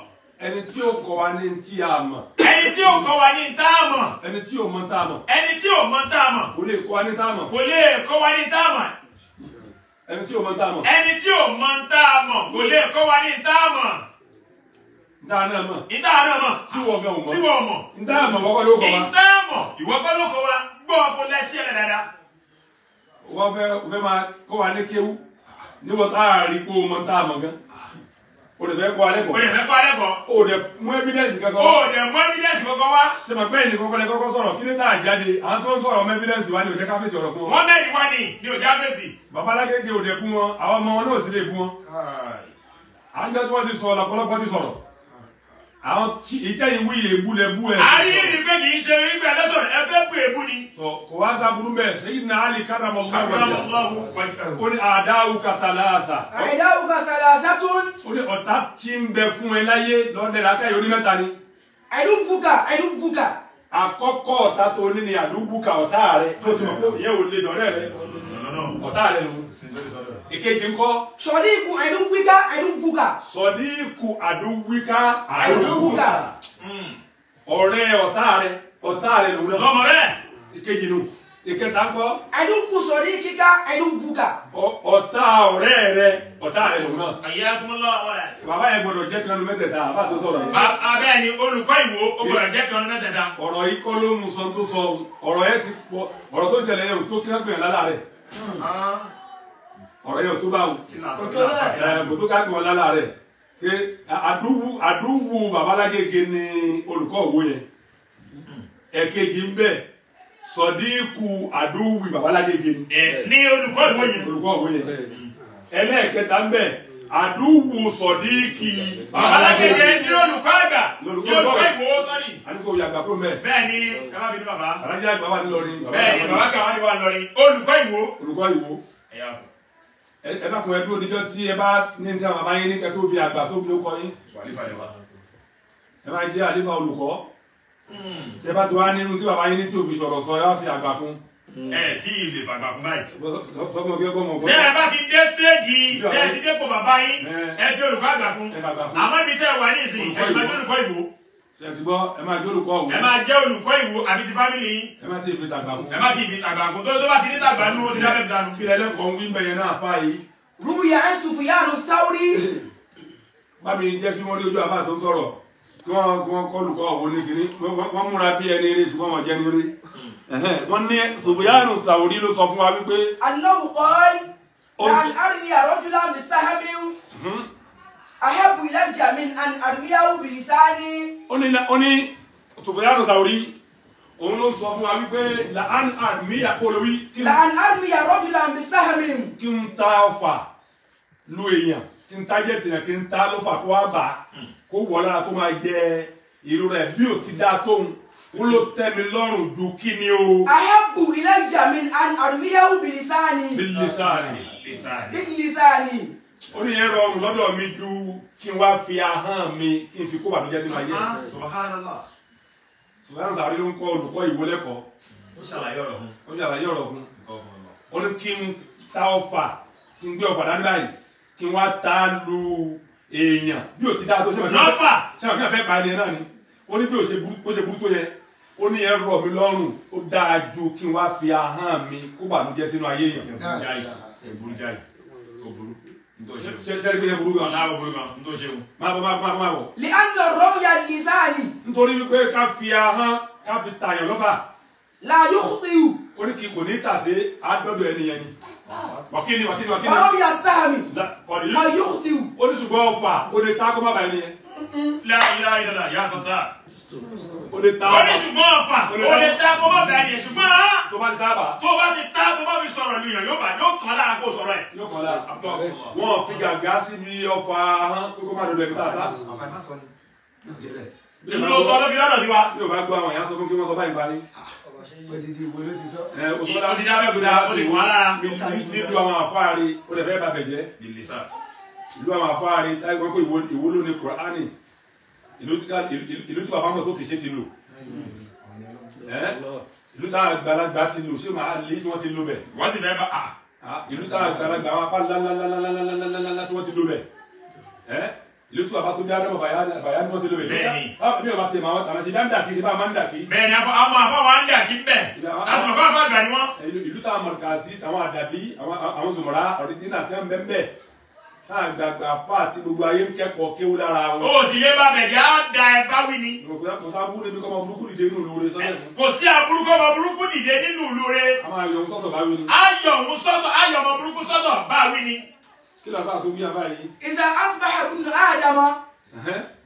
ẹni tí ó kọ́ wa ní ti a mọ̀. ẹni tí ó kọ́ wa ní tá a mọ̀. ẹni tí ó mọ̀ tá a mọ̀. ẹni tí ó mọ̀ tá a mọ̀. kò lè kọ́ wa ní tá a mọ̀. kò lè kọ́ wa ní tá a mọ̀. ẹni tí ó mọ̀ tá a mọ̀. ẹni tí ó mọ̀ tá a mọ̀ kò lè kọ́ wa ní tá a mọ̀. Nta náà mọ̀. Nta náà mọ̀. Tí wọ́n gan mọ̀. Tí wọ́n mọ̀. Nta mọ̀ wọ́n kọ́ ló kọ́ wa. Nta mọ̀ ìwọ kọ́ ló kọ́ wa gbọ́ ọkùnrin láti ẹ̀ dáadáa. Wọ́n fẹ́ máa kọ́ wa ní kéwú. Níbo tá a rí kó o mọ̀ tá a mọ̀ gan. O lè fẹ́ kọ́ alẹ́ kọ́. O lè fẹ́ kọ́ alẹ́ kọ́. O lè mú evidence kankan wá. O lè mú evidence kankan wá. Sèmọ̀ pé ẹnì kọ́kọ́ lẹ kọ́kọ́ sọ̀rọ̀ kí ní tá a jáde. Àwọn tó ń sọ̀rọ̀ mú evidence wá ní òjẹ́ ká fèsì ọ̀rọ̀ fún wọn. Wọ́n mẹ́rin wá ní òjá fèsì. Bàbá alágége ò dẹ̀ bú wọn, àwọn ọmọ wọn náà sì lè bú wọn. Àjọ tí wọ́n ti sọ ọ̀pọ̀lọpọ̀ ti sọ̀rọ̀. àwọn tí ìtẹ́yìn wí èébú lẹ bú ẹ. a rí rí pé kì í ṣe wípé ẹlẹ́sọ̀rọ̀ ẹ fẹ́ bú èébú ni. kò wá sábúrú bẹ́ẹ̀ Sayyidina Ali karramallahu wajhahu. ó ní a'da'uka thalatha. a'da'uka thalathatun. ó ní ọ̀tá tí ń bẹ fún ẹ láyé lọ́dẹ lákàyè onímẹ́ta ni. àdúgbùkà. àkọ́kọ́ ọ̀tá tó ní ni àdúgbùkà ọ̀tá rẹ tó ti mọ̀ pé ìyẹn ò lè dọ̀rẹ́ rẹ ọ̀tá rẹ nù. èkejì ńkọ́. sọ̀díkù àdúgbùkà. sọ̀díkù àdúgbùkà. ọ̀rẹ́ ọ̀tá rẹ lòun náà. lọ́mọ bẹ́ẹ̀. èkejì nù. ìkẹta ńkọ́. àdúgbù sọ̀díkìkà àdúgbùkà. ọ̀tá ọ̀rẹ́ rẹ ọ̀tá rẹ lòun náà. àyà kúnlọ́ ọ̀rọ̀ rẹ̀. bàbá yẹn gbọdọ̀ jẹ́ kan mẹ́tẹ̀ẹ̀ta àbá tó sọ̀rọ̀ yẹn. abẹ́ ni olùkọ́ ìwò ó gbọdọ̀ jẹ́ kan mẹ́tẹ̀ẹ̀ta. ọ̀rọ̀ yìí kọ́ ló mú sọ tó sọ ọ̀rọ̀ yẹn ti pọ̀ ọ̀rọ̀ tó ń ṣẹlẹ̀ yẹn ò tó kí wọ́n gbìyànjú lálá rẹ̀. ọ̀rọ̀ yẹn ò tó bá wọn. kò tó ká gbìyànjú lálá rẹ̀. pé àdúwù babalágége ni olùkọ́ òwò yẹn. ẹ̀kejì ń bẹ sọ̀díkù àdúwù babalágége ni. ní olùkọ́ ìwò yẹn. olùkọ́ òwò yẹn. ẹlẹ́ẹ̀kẹta ń bẹ àdúgbò sọ̀díkì babalágége ní olùkọ́ àgbà olùkọ́ ìwò sọ́rí. àdúgbò yàgbà kó mẹ́. bẹ́ẹ̀ ni ẹ má bínú bàbá. alájà àgbà wà nílọrin. bẹ́ẹ̀ ni bàbá kan wà ní wà nílọrin olùkọ́ ìwò. olùkọ́ ìwò. ẹ bá kun ẹbí oníjọ tí ẹ bá ní ní àwọn àbáyé ní kẹtó fi àgbà tó bí ó kọ yín. ẹ máa jẹ́ àlefa olùkọ́. tí ẹ bá ti wá nínú tí bàbá yín ní tí òfin sọ̀rọ̀ sọ ẹ wá fi àgbà kún. tí ilé fàgbà kún báyìí. sọmọ kí ẹ gbọ́ mọ̀ gbọ́. bẹ́ẹ̀ bá ti dé stéèjì tẹ́ ti dé kó bàbá yín ẹ fi olùkọ́ àgbà kún. àmọ́ ibi tẹ́ wà ní ìsìn ẹ máa jẹ́ olùkọ́ ìwò. ṣe ti gbọ́ ẹ máa jẹ́ olùkọ́ òwò. ẹ máa jẹ́ olùkọ́ ìwò àbí ti fámìlì yín. ẹ má ti fi tàgbà kún. ẹ má ti fi tàgbà kún tó bá ti ní tàgbà nínú ó ti dábẹ́ dànù. kí lẹ́lẹ́kọ̀ọ́ ń wí bẹ̀yẹn náà fà yìí. rúbìyà ẹ̀ Sufyanu Thawri. bámi jẹ́ kí wọ́n rí ojú àbá tó sọ̀rọ̀ kí wọ́n kọ́ olùkọ́ òwò ní kiri wọ́n múra bí ẹni eré ṣùgbọ́n wọ́n jẹ́ ní eré. wọ́n ní Sufyanu Thawri ló sọ fún wa wípé. annahu qala an armiya rajulan bisahamin ahabbu ilayya min an armiyahu bilisani. ó ní Sufyanu Thawri òun ló sọ fún wa wípé la an armiya polówí. la an armiya rajulan bisahamin. kí n ta ọfà lu èèyàn kí n ta jẹ́ tèèyàn kí n ta lọ́fà kó wá bà kó wọ̀ lára kó máa jẹ irú rẹ̀ bí ò ti dá tóun ó ló tẹ́ mi lọ́rùn ju kí ni o. ahabbu ilayya min an armiyahu bilisani. bilisani. ó ní yẹn rọrùn lọ́dọ̀ mi ju kí n wá fi ahọ́n mi kí n fi kó bàtújẹ́ sínú ayé. Subhanallah. Sufyanu Thawri ló ń kọ́ olùkọ́ ìwò lẹ́kọ̀ọ́. ó ṣàlàyé ọ̀rọ̀ fún. ó ṣàlàyé ọ̀rọ̀ fún. ó ní kí n ta ọfà kí n gbé ọfà dání báyìí kí n wá ta lu èèyàn bí ò ti dá tó ṣe máa kí n fẹ́ pa ẹni náà ni ó ní bí ó ṣe burú tó yẹ ó ní yẹn rọ̀ mí lọ́rùn ó dáa ju kí n wá fi ahọ́n mi kó bàtújẹ́ sínú ayé yẹn. sẹ́ni pé yẹn burú gan. máa bọ̀. li anna rawya lisani. nítorí wípé ká fi ahọ́n ká fi tààyàn lọ́fà. la yukhtiu. ó ní kí kò ní tàsé àádọ́dọ̀ ẹnìyẹn ni. wàkíní. rawya sahmi. la yukhtiu. ó ní ṣùgbọ́n ọfà ó lè ta kó má bàa ẹni yẹn. la ilaha illallah ya sata. ó lè ta ó ní ṣùgbọ́n ọfà ó lè ta kó má bàa ẹni yẹn ṣùgbọ́n tó bá ti ta bà. tó bá ti ta tó bá fi sọ̀rọ̀ nìyẹn yóò kàn lára kó sọ̀rọ̀ ẹ̀. yóò kàn lára. wọ́n fi gàgá síbi ọfà ahọ́n kókó má dodo ẹni tààtà. èmi ló sọ lókè lọ́dọ̀ sí wa. bí o bá gbọ́ àwọn èèyàn sọ fún kí wọ́n sọ báyìí parí. ó ti dábẹ́ gbọdá ó ti kàn lára. nílùú àwọn àfáàrí ó lè fẹ́ bàbẹ̀ jẹ́. ìlú àwọn àfáàrí táyé wọ́n pé ìwó ló ní Kùránì ìlú tí bàbá mọ̀ tó kìí ṣe ti lò ìlú táwọn àgbàlagbà ti lò ṣé màá lé tí wọ́n ti lò bẹ̀. wọ́n sì fẹ́ bá a. ìlú táwọn àgbàlagbà wọn apá ńláńláńláńláńláńlá tí wọ́n ti lò bẹ̀. ìlú tí bàbá tó bí Ádámù bàyá ni wọ́n ti lò bẹ̀. bẹ́ẹ̀ni bí ọba ti máa tàná sí bí àǹdà kì í ṣe bá a máa ń dà kí. bẹ́ẹ̀ni àwọn afọwọ́ à ń dà kí bẹ́ẹ̀ lásìkò fún afọ àgbà ni wọ́n. ìlú táwọn mọ̀rùkàsí àwọn àdàbí àwọn zùmọ̀rá ọ̀rẹ́dínà tí wọ́n bẹ́ẹ̀ bẹ́ẹ̀ àgbàgbà fà tí gbogbo ayé ń kẹ́kọ̀ọ́ kéwú lára wọn. ó sì lé bá bẹ̀jẹ̀ á da ẹ bá wí ni. kò sí aburú níbi kọ́ ọmọ burúkú dìde nínú ìlú rẹ sọ́dọ̀. kò sí aburú kọ́ ọmọ burúkú dìde nínú ìlú rẹ. a máa yọ ohun sọ́tọ̀ bá wí ni. ayọ̀ ohun sọ́tọ̀ ayọ̀ ọmọ burúkú sọ́tọ̀ bá wí ni. kí ló fà tó wí àbá yìí. iza asbaha ibnu Adama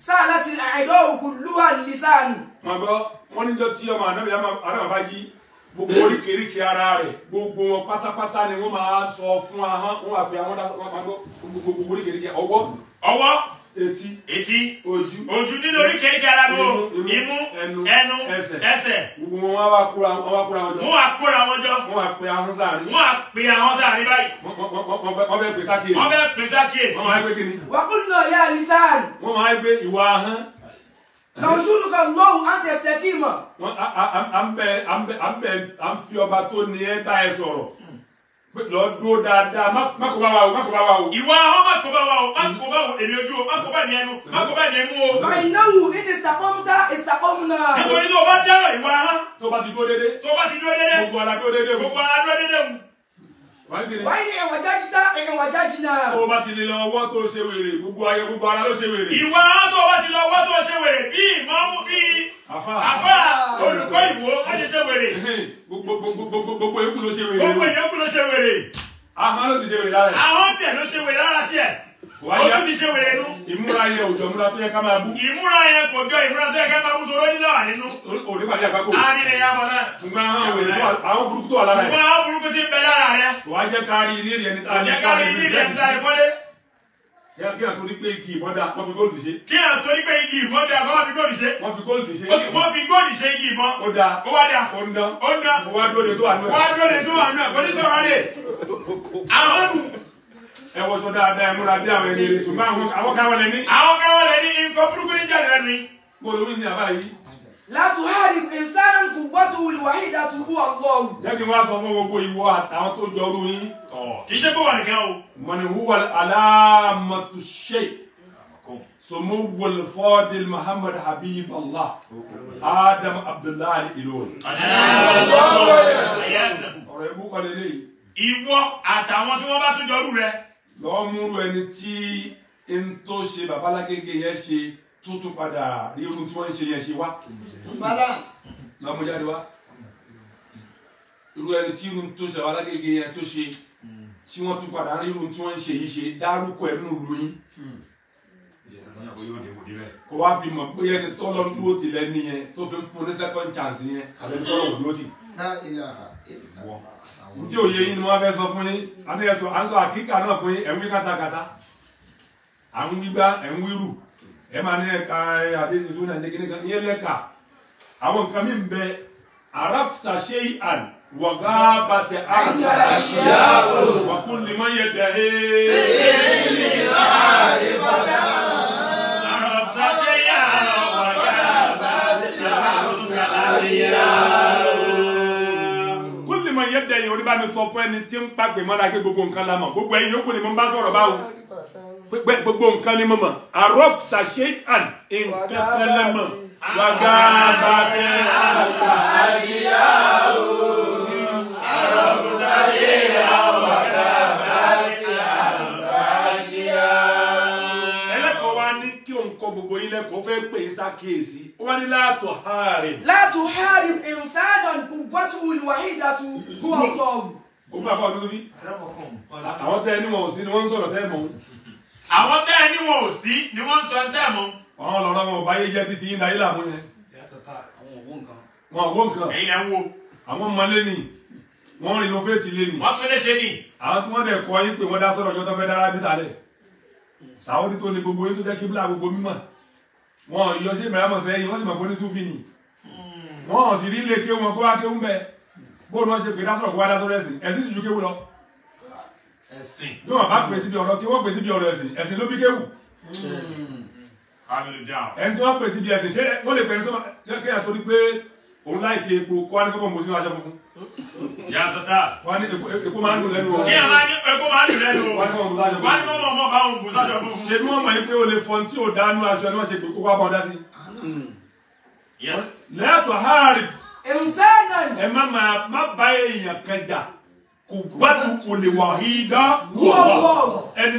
sa'alati al-a'da'u kulluha lisani. màá gbọ́ wọ́n níjọ́ tí ọmọ àdámà bá jí gbogbo oríkèéríkèé ara rẹ̀ gbogbo wọn pátápátá ni wọ́n máa sọ fún ahọ́n wọn àpè àwọn gbogbo oríkèéríkèé ọwọ́ etí ojú nínú oríkèéríkèé ara ló imú ẹnu ẹsẹ̀. gbogbo wọn wá kóra wọn jọ. wọ́n wá kóra wọn jọ. wọ́n wá pe ahọ́n sáàrin. wọ́n wá pe ahọ́n sáàrin báyìí. wọ́n fẹ́ pè sákèésì. wọ́n fẹ́ pè sákèésì. wọ́n máa ń gbé kíni. وقلنا يا لسان wọ́n máa ń gbé ìwà ahọ́n. نرشدك الله أن تستقيم. à ń fi ọba tó ní ẹ bá ẹ sọ̀rọ̀ lọ dúró dáadáa má kó bá wa o. ìwà ahọ́n má kó bá wa o má kó bá èmi ojú o má kó bá ní ẹnu má kó bá ní ẹnu o. فإنه إن استقمت استقمنا. nítorí tó o bá dára ìwà ahọ́n. tó bá ti dúró dédé. gbogbo ara dúró dédé. mu. وإن اعوججنا. tó o bá ti lè lọ ọwọ́ tó ṣe wèrè gbogbo ara ló ṣe wèrè. ìwà ahọ́n tó o bá ti lọ ọwọ́ tó ṣe wèrè bí ìmọ̀ọ́mù bí àfà olùkọ́ ìwò má ṣe ṣe wèrè. gbogbo èkú ló ṣe wèrè. gbogbo èyàn kú ló ṣe wèrè. ahọ́n ló ti ṣe wèrè lára ẹ̀. ahọ́n bẹ̀ ló ṣe wèrè lára tiẹ̀. ojú ti ṣe wèrè nú. ìmúra yẹn òjò múra tó yẹ ká máa bú. ìmúra yẹn kò jọ ìmúra tó yẹ ká máa bú tó lóyún náà nínú. òní pàdé àgbákò. àárín ẹ̀yà mọ̀ náà. ṣùgbọ́n ahọ́n wèrè àwọn burúkú tó wà lára ẹ̀. ṣùgbọ́n àwọn burúkú ti ń bẹ lára rẹ̀. wàá jẹ́ kárí ilé ẹni tá a ní kí a torí pé igi ìbọn dá wọ́n fi góòlù ṣe. kí a torí pé igi ìbọn dá wọ́n fi góòlù ṣe. wọ́n fi góòlù ṣe. wọ́n fi góòlù ṣe igi ìbọn. ó dá ó wá dá. ó ń dán. ó ń dán. ó wá dóde tó wà nù ẹ̀. wá dóde tó wà nù ẹ̀ kò ní sọ̀rọ̀ rẹ̀. àwọn nù. ẹ wọṣọ dáadáa ẹ múra bí àwọn ẹni rẹ ṣùgbọ́n àwọn káwọn lẹ ní. àwọn káwọn lẹ ní nǹkan burúkú ní jáde lẹ́nu yìí. mo lè wí sí àbá yìí. لا تحارب إنسانا قوته الوحيدة هو الله. jẹ́ kí n wá sọ fún gbogbo ìwọ àtàwọn tó jọrú yín. kì í ṣe pé wà nìkan o. من هو علامة الشيء سمو الفاضل محمد حبيب الله آدم عبد الله الإلوري. ọ̀rọ̀ ibú kọ́ lélẹ̀ yìí. ìwọ àtàwọn tí wọ́n bá tún jọrú rẹ. lọ́ọ́ múrú ẹni tí n tó ṣe babalágége yẹn ṣe tuntun padà rí irun tí wọ́n ń ṣe yẹn ṣe wá. balance. lọ́mọ jáde wá. irú ẹni tí irun tó ṣe babalágége yẹn tó ṣe tí wọ́n tún padà rí irun tí wọ́n ń ṣe yìí ṣe dárúkọ ẹ̀ nínú ìlú yín. kó wá bí mọ̀ bóyá ẹni tó lọ dúró tilẹ̀ nìyẹn tó fi ń fún ní second chance yẹn àbẹ̀ni tó lọ dúró tì. ntí òye yín ni wọ́n fẹ́ sọ fún yín àní ẹ̀ sọ à ń sọ àkíkà náà fún yín ẹ̀ ń wí kátàkátà à ń wí gbá ẹ̀ ń wírù ẹ̀ máa ní ẹ̀ka àdéhùn sóní àdéhùn nìkan ìyẹn lẹ́ka àwọn nǹkan mi ń bẹ àràfta ṣe àn wọ̀gá bàtẹ̀ àgbà wàkún lè má yẹ dẹ̀ kúlì mọ̀ yẹ́ dẹ̀yìn orí bá mi sọ fún ẹni tí ń pàgbé mọ́ra pé gbogbo nǹkan la mọ̀ gbogbo ẹ̀yin yòókù ni mo bá sọ̀rọ̀ báwo gbogbo nǹkan ni mo mọ̀ àrọ́fta ṣe àn nǹkan tẹ́lẹ̀ mọ̀ wàgá bàtẹ̀ àgbà àṣìyá o àrọ́fta ṣe àn wàgá bàtẹ̀ àgbà àṣìyá. ẹlẹ́kọ̀ọ́ wa ní kí òun kọ gbogbo yín lẹ́kọ̀ọ́ fẹ́ pè é sákèésí ó wá ní látọ̀ hàrì. لا تحارب إنسانا قوته الوحيدة هو الله. ó bá bá ọdún rí. àwọn tẹ́ ẹni wọn ò sí ni wọ́n ń sọ̀rọ̀ tẹ́ mọ́. àwọn tẹ́ ẹni wọn ò sí ni wọ́n ń sọ tẹ́ mọ́. àwọn lọ́rọ́ wọn ò bá yé jẹ́ títí yín láyé làmú yẹn. wọn ò wó nǹkan. ẹ̀yin ẹ̀ ń wo. àwọn mọ́lé ni wọ́n rìn ló fẹ́ẹ̀tì lé ni. wọ́n tún lè ṣe ni. àwọn tí wọ́n dẹ̀ kọ́ yín pé wọ́n dá sọ̀rọ̀ ọjọ́ tó fẹ́ dára bí talẹ̀. sàwọn tó ní gbogbo yín tó jẹ́ kíbla gbogbo mímọ̀. wọn yọ sí ìbẹ̀rẹ̀ sẹ́yìn wọ́n sì mọ̀ pé ní súfì ni. wọn sì rí ilé kéwù wọn kó wá kéwù bẹ́ẹ̀. bó ni wọ́n ṣe pè dá sọ̀rọ̀ kó wá dá sọ̀rọ̀ ẹ̀sìn ẹ̀sìn sì ju kéwù lọ. ẹ̀sìn. bí wọ́n bá pè síbi ọ̀rọ̀ kí wọ́n pè síbi ọ̀rọ̀ ẹ̀sìn ẹ̀sìn ló bí kéwù. ẹni tí wọ́n pè síbi ẹ̀sìn ṣé wọ́n lè pè ní tó máa kéèyàn torí pé òun láì ké epo kó wá ní kọ́kọ́ mọ̀ sínú aṣọ funfun. yasata. wọ́n ní epo máa ń dùn lẹ́nu wọn. kí ẹ máa ní epo máa ń dùn lẹ́nu wọn. wọ́n ní kọ́kọ́ mọ̀ sáṣọ funfun. wọ́n ní kọ́kọ́ mọ̀ bá wọn bù sáṣọ funfun. ṣé bí wọ́n mọ̀ pé o lè fọ́n tí ò dánú aṣọ ni wọ́n ṣe pé kó wá bọ́ dá sí. lẹ́yàtọ̀ hárì. إنسانا. ẹ má bá èèyàn kan jà kò gbádùn kò lè wà hídá wọ́ọ̀. ẹni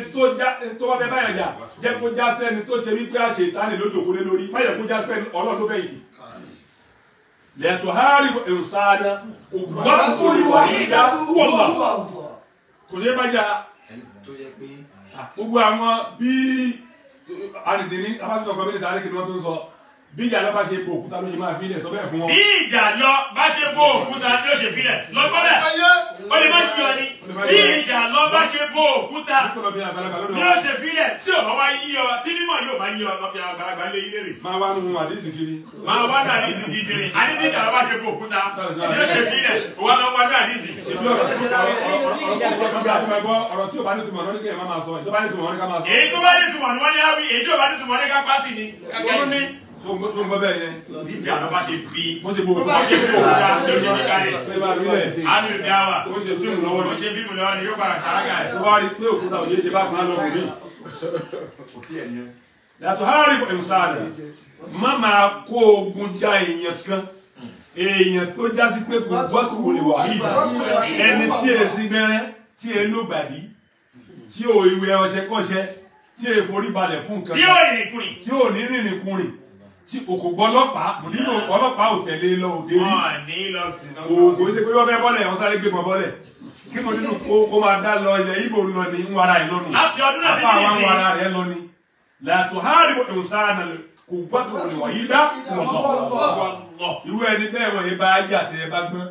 tó bá fẹ́ báyà jà jẹ́ kó já sẹ́ni tó ṣe wípé àṣẹ ìtàn lójókòó lé lórí má yẹ kó já sẹ́ni ọlọ́run ló fẹ́ yìí. lẹ́yàtọ̀ hárì ìnsánà kò gbádùn kò lè wà hídá wọ́ọ̀ kò ṣe bá jà gbogbo àwọn bí arìndínní abájọ́ gọ́mìnì sáré kí ni wọ́n tó ń sọ bí ìjà lọ bá ṣe bo òkúta ló ṣe máa fi ilẹ̀ sọ bẹ́ẹ̀ fún wọn. bí ìjà lọ bá ṣe bo òkúta ló ṣe fi ilẹ̀ lọ gbọ́ bẹ́ẹ̀ ó lè má yọ ni. bí ìjà lọ bá ṣe bó òkúta ní ó ṣe fílẹ̀ tí ò bá wá yí ọ tí mímọ̀ yóò bá yí ọ lọ́pẹ́ àgbàlagbà lé ilé rẹ̀. máa wá nínú àdísì kiri. máa wá ní àdísì kiri àdísì ìjà lọ bá ṣe bó òkúta ní ó ṣe fílẹ̀ ó wá lọ wá ní àdísì. ọ̀rọ̀ tí o bá ní tùmọ̀ lórí kéèyàn máa sọ èyí tó bá ní tùmọ̀ ní ká máa sọ. èyí tó bá ní tùmọ̀ ni wọ́n ní àwí èyí tó bá ní tùmọ̀ ní ká pàtì ni kẹ́kẹ́ ní. tó ń gbọ́ bẹ́ẹ̀ yẹn. ìjà lọ bá ṣe fi mo ṣe bò ó. bó ṣe bó òkúta lójú ní kálẹ̀. ánú dáwà ó ṣe fíìmù lọ́wọ́ ó ṣe fíìmù lọ́wọ́ ni yóò padà tààgà ẹ̀. tó bá rí pé òkúta òye ṣe bá kan lọ́wọ́ mi. yàtọ̀ hárì ìmùsáàdà má máa kó ogun já èèyàn kan èèyàn tó jásí pé kò gbọ́ kò lè wà yìí ẹni tí èsì gbẹrẹ tí e ló gbàdí tí ò ìwé ọṣẹ kọṣẹ tí e forí balẹ̀ fún nǹkan tí ò rìnrìn kùnrin tí ò ní rìnrìn kùnrin tí òkògbọ́ ọlọ́pàá nínú ọlọ́pàá ò tẹ̀lé lọ òde rí wọ́n ní lọ sí náà. òògùn ṣe pé wọ́n fẹ́ bọ́lẹ̀ wọ́n sáré gbé mọ́ bọ́lẹ̀ kí mo nínú kó máa dá lọ ilẹ̀ Ìgbò lọ ní ń wara ẹ̀ lọ́nu láti ọdún náà ti àfa di àwọn ìsìn. wara rẹ̀ lọ ní làtọ̀ hárì ìmùsáàdà kò gbọ́ kò lè wà yí dá irú ẹni bẹ́ẹ̀ wọ̀nyí bá jà tẹ́ ẹ bá gbọ́n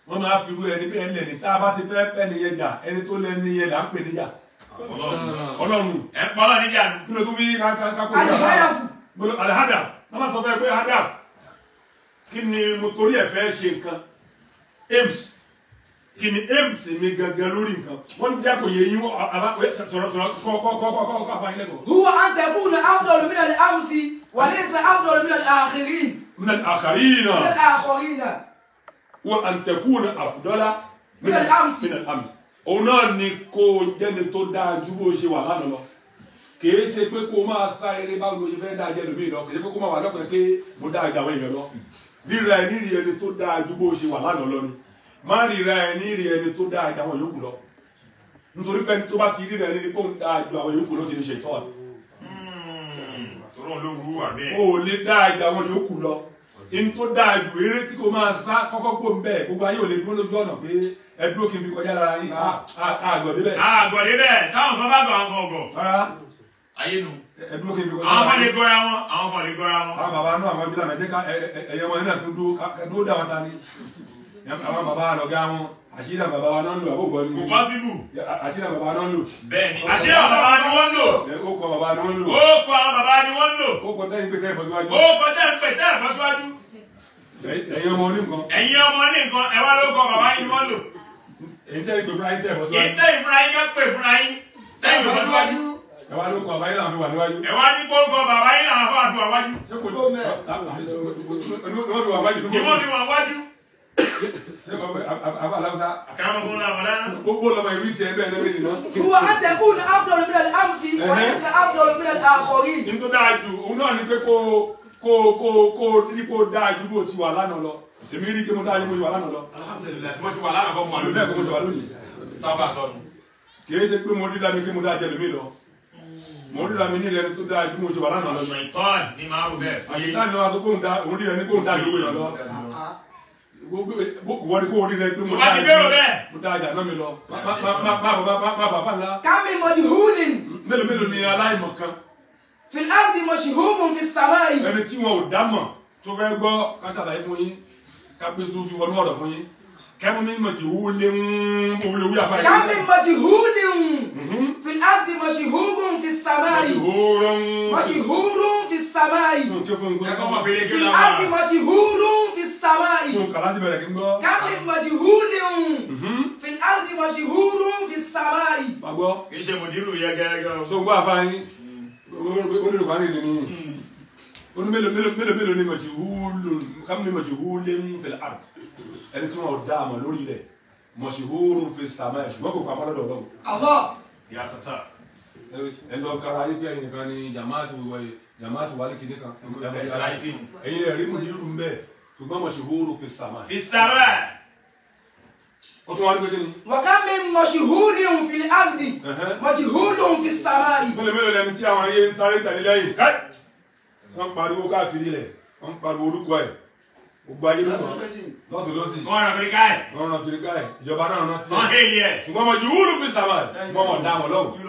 wọ́n máa fi irú ẹni bẹ́ẹ̀ lẹ̀ ní tá a bá ti fẹ́ pẹ́ nìyẹn jà ẹni tó lẹ́ nìyẹn là ń pè níjà Ọlọ́run ẹ pọ́lọ́ níjà nù. kí ló tún fi kákó alihadafu náà máa sọ fẹ́ pé hadaf kí ni mo torí ẹ̀ fẹ́ ṣe nǹkan aims kí ni aims mi gangan lórí nǹkan wọ́n ní bí a kò yẹ yín sọ̀rọ̀ kọ́ àfàyínlẹ́kọ̀ọ́. huwa an takuna afdalu min al-amsi wa laysa afdalu min al-akhirin. من الآخرين من الآخرين. وأن تكون أفضل من الأمس. من الأمس. òun náà ni kó jẹ́ni tó dáa ju bó ṣe wà lánàá lọ kìí ṣe pé kó máa sá eré báwo ló ṣe fẹ́ dáa jẹ́ lómi lọ kìí ṣe pé kó máa wà lọ́kùnrin pé mo dáa jà àwọn èèyàn lọ ríra ẹ nírí ẹni tó dáa ju bó ṣe wà lánàá lọ ni má ríra ẹ nírí ẹni tó dáa jà àwọn yòókù lọ nítorí pé tó bá ti ríra ẹ nírí pé òun dáa ju àwọn yòókù lọ ti ní ṣe ìtọ́ o lè dáa jà àwọn yòókù lọ in tó dáa ju eré tí kò máa sá kọ́kọ́ gbó ń bẹ́ẹ̀ gbogbo ayé ò lè dúró lójú ọ̀nà pé ẹ dúró kí n fi kọjá lára yín àgọ̀dé bẹ́ẹ̀. àgọ̀dé bẹ́ẹ̀ táwọn kan bá gbọ́ àwọn kan gọ̀. rárá ayé nu. ẹ dúró kí n fi kọjá àwọn lára kan lè yín. gọ́ra wọn àwọn kan lè gọ́ra wọn. àwọn bàbá náà àwọn ibi lànà jẹ́ ká ẹ̀yẹ wọn náà tún dúró dá wọn ta ni. àwọn bàbá àlọ́gá wọn àṣírí àwọn bàbá wa náà ń lò àbúgbọ́ ni. kò pọ́sibù. àṣírí àwọn bàbá náà ń lò. bẹ́ẹ̀ni àṣírí àwọn bàbá ni wọ́n ń lò. ó kọ bàbá ni wọ́n ń lò. ó kọ àwọn bàbá ni wọ́n ń lò. ó kọ tẹ́yìn pé tẹ́yìn bọ́ síwájú. ó kọ tẹ́yìn pé tẹ́yìn bọ́ síwájú. ẹ̀yin ọmọ oní nǹkan. ẹ̀yin ọmọ ní nǹkan ẹ wá ló kọ bàbá yín ni wọ́n lò. èyí tẹ́yìn pé fúnra yín tẹ́yìn bọ́ síwájú. ìtẹ́yìn fúnra yín ká pè fúnra yín tẹ́yìn bọ́ síwájú. ẹ wá ló kọ bàbá yín làwọn fi wà níwájú. ẹ wá ní kórúkọ bàbá yín làwọn fún àfihàn wájú. ṣé kò tó mẹ́ wọ́n fi wà wájú. ni wọ́n fi wọn wájú. ṣé kò àbá aláwùsá. àkàrà fún làwọn dáná. gbogbo lọmọ ìlú tiẹ̀ bẹ́ẹ̀ lẹ́mí ìná. huwa an takuna afdalu min al-amsi wa laysa afdalu min al-akhirin. ní tó dáa ju òun náà ni pé kó ní kó dáa ju bó ti wà lánàá lọ èmi rí kí mo dáa ju bó ti wà lánàá lọ. alhamdulilayi mo ti wà lánàá fún mọ àlùbẹ́ kò mo ti wà lónìí. táwọn àṣọnu. kìí ṣe pé mo rí lámi kí mo dáa jẹ lómi lọ mo rí lámi ní ìrẹni tó dáa ju bó ti wà lánàá lọ. ṣètọ́n ni màá rò bẹ́ẹ̀. àṣìṣe àná wa tó kóhùn dáa òun rí ẹni kóhùn dáa ju bó lọ. wọ́n ní kó rí rẹ pé mo dáa jà náà mi lọ. má bàbá ńlá. kam min majhulin. mélòó ni aláìmọ̀ kan. fil ardi mashhumun fis samai. ẹni tí wọn ò dá mọ̀ tó fẹ́ gbọ́ ká ṣàlàyé fún yín ká pé sùn fi wọnú ọ̀rọ̀ fún yín kẹ́mi ní mọ̀jì wúlé ń wúlé wúlé àbáyé. kam min majhulin fil ardi mashhumun fis samai. mashhurun fis samai. fil ardi mashhurun fis samai. kam min majhulin fil ardi mashhurun fis samai. kì í ṣe mùdírù yẹ gẹ́gẹ́ o. so gbọ́ àbáyé olùkọ́ àná ìdè nìyí onu mélòó ni majhulun kam ni majhulun fil ard ẹni tí wọn ò dá àmọ́ lórí rẹ̀ mashhurun fis sama ṣùgbọ́n kò pamọ́ lọ́dọ̀ Ọlọ́run. Allah. ìyá sata. ẹni tó kára ayé pé ẹ̀yin kan ní jamaatu wálé kìíní kan ẹ̀yin rẹ̀ rí mudiru ń bẹ̀ ṣùgbọ́n mashhurun fis sama. fi sama. ó tún wá ní pé kí ni. wa kam min mashhulin fil ardi majhulun fis samai. mélòó lẹni tí àwọn ayé ń sáré tẹ̀lé lẹ́yìn káì wọ́n pariwo káàkiri rẹ̀ wọ́n pariwo orúkọ ẹ̀ gbogbo ayé lọ́tún lọ́sì wọ́n ràn kiri káyẹ̀. wọ́n ràn kiri káyẹ̀ ìjọba náà ràn tí wọ́n hẹ́ẹ̀lì ẹ̀. ṣùgbọ́n mo jù wúlù fi sàmà wọ́n mọ̀ dá wọn lọ́wọ́ kí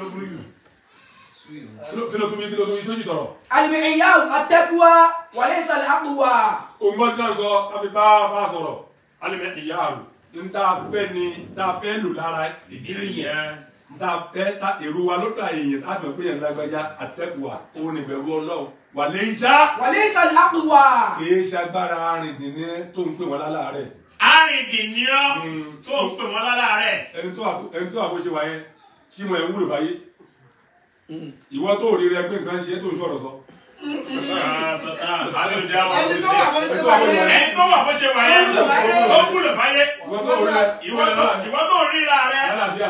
ló tún bí sójì tọrọ. al-mi'yar at-taqwa wa laysa al-aqwa. òun gbọ́dọ̀ náà sọ káfí bá sọ̀rọ̀ alẹ́ ìyáàrú n ta fẹ́ ni ta fẹ́ lò lára ìdílé yẹn n ta fẹ́ ta èrò wa lọ́dọ̀ èèyàn tá a fẹ́ pé yẹn lágbájá àtẹ́kùwà òun ìbẹ̀rù Ọlọ́run wà lẹ́yìn sá. wàlẹ́sà àkùwà. kìí ṣagbára arìndìní tó ń pè wọ́n lálàárẹ̀. arìndìní tó ń pè wọ́n lálàárẹ̀. ẹni tó àbóṣe wáyé tí mo ẹ̀ wúlò fáyé ìwọ tó rí rẹ pé nǹkan ṣe é tó ń sọ̀rọ̀ sọ. ẹni tó wà bó ṣe wáyé tó wúlò fáyé ìwọ tó ríra rẹ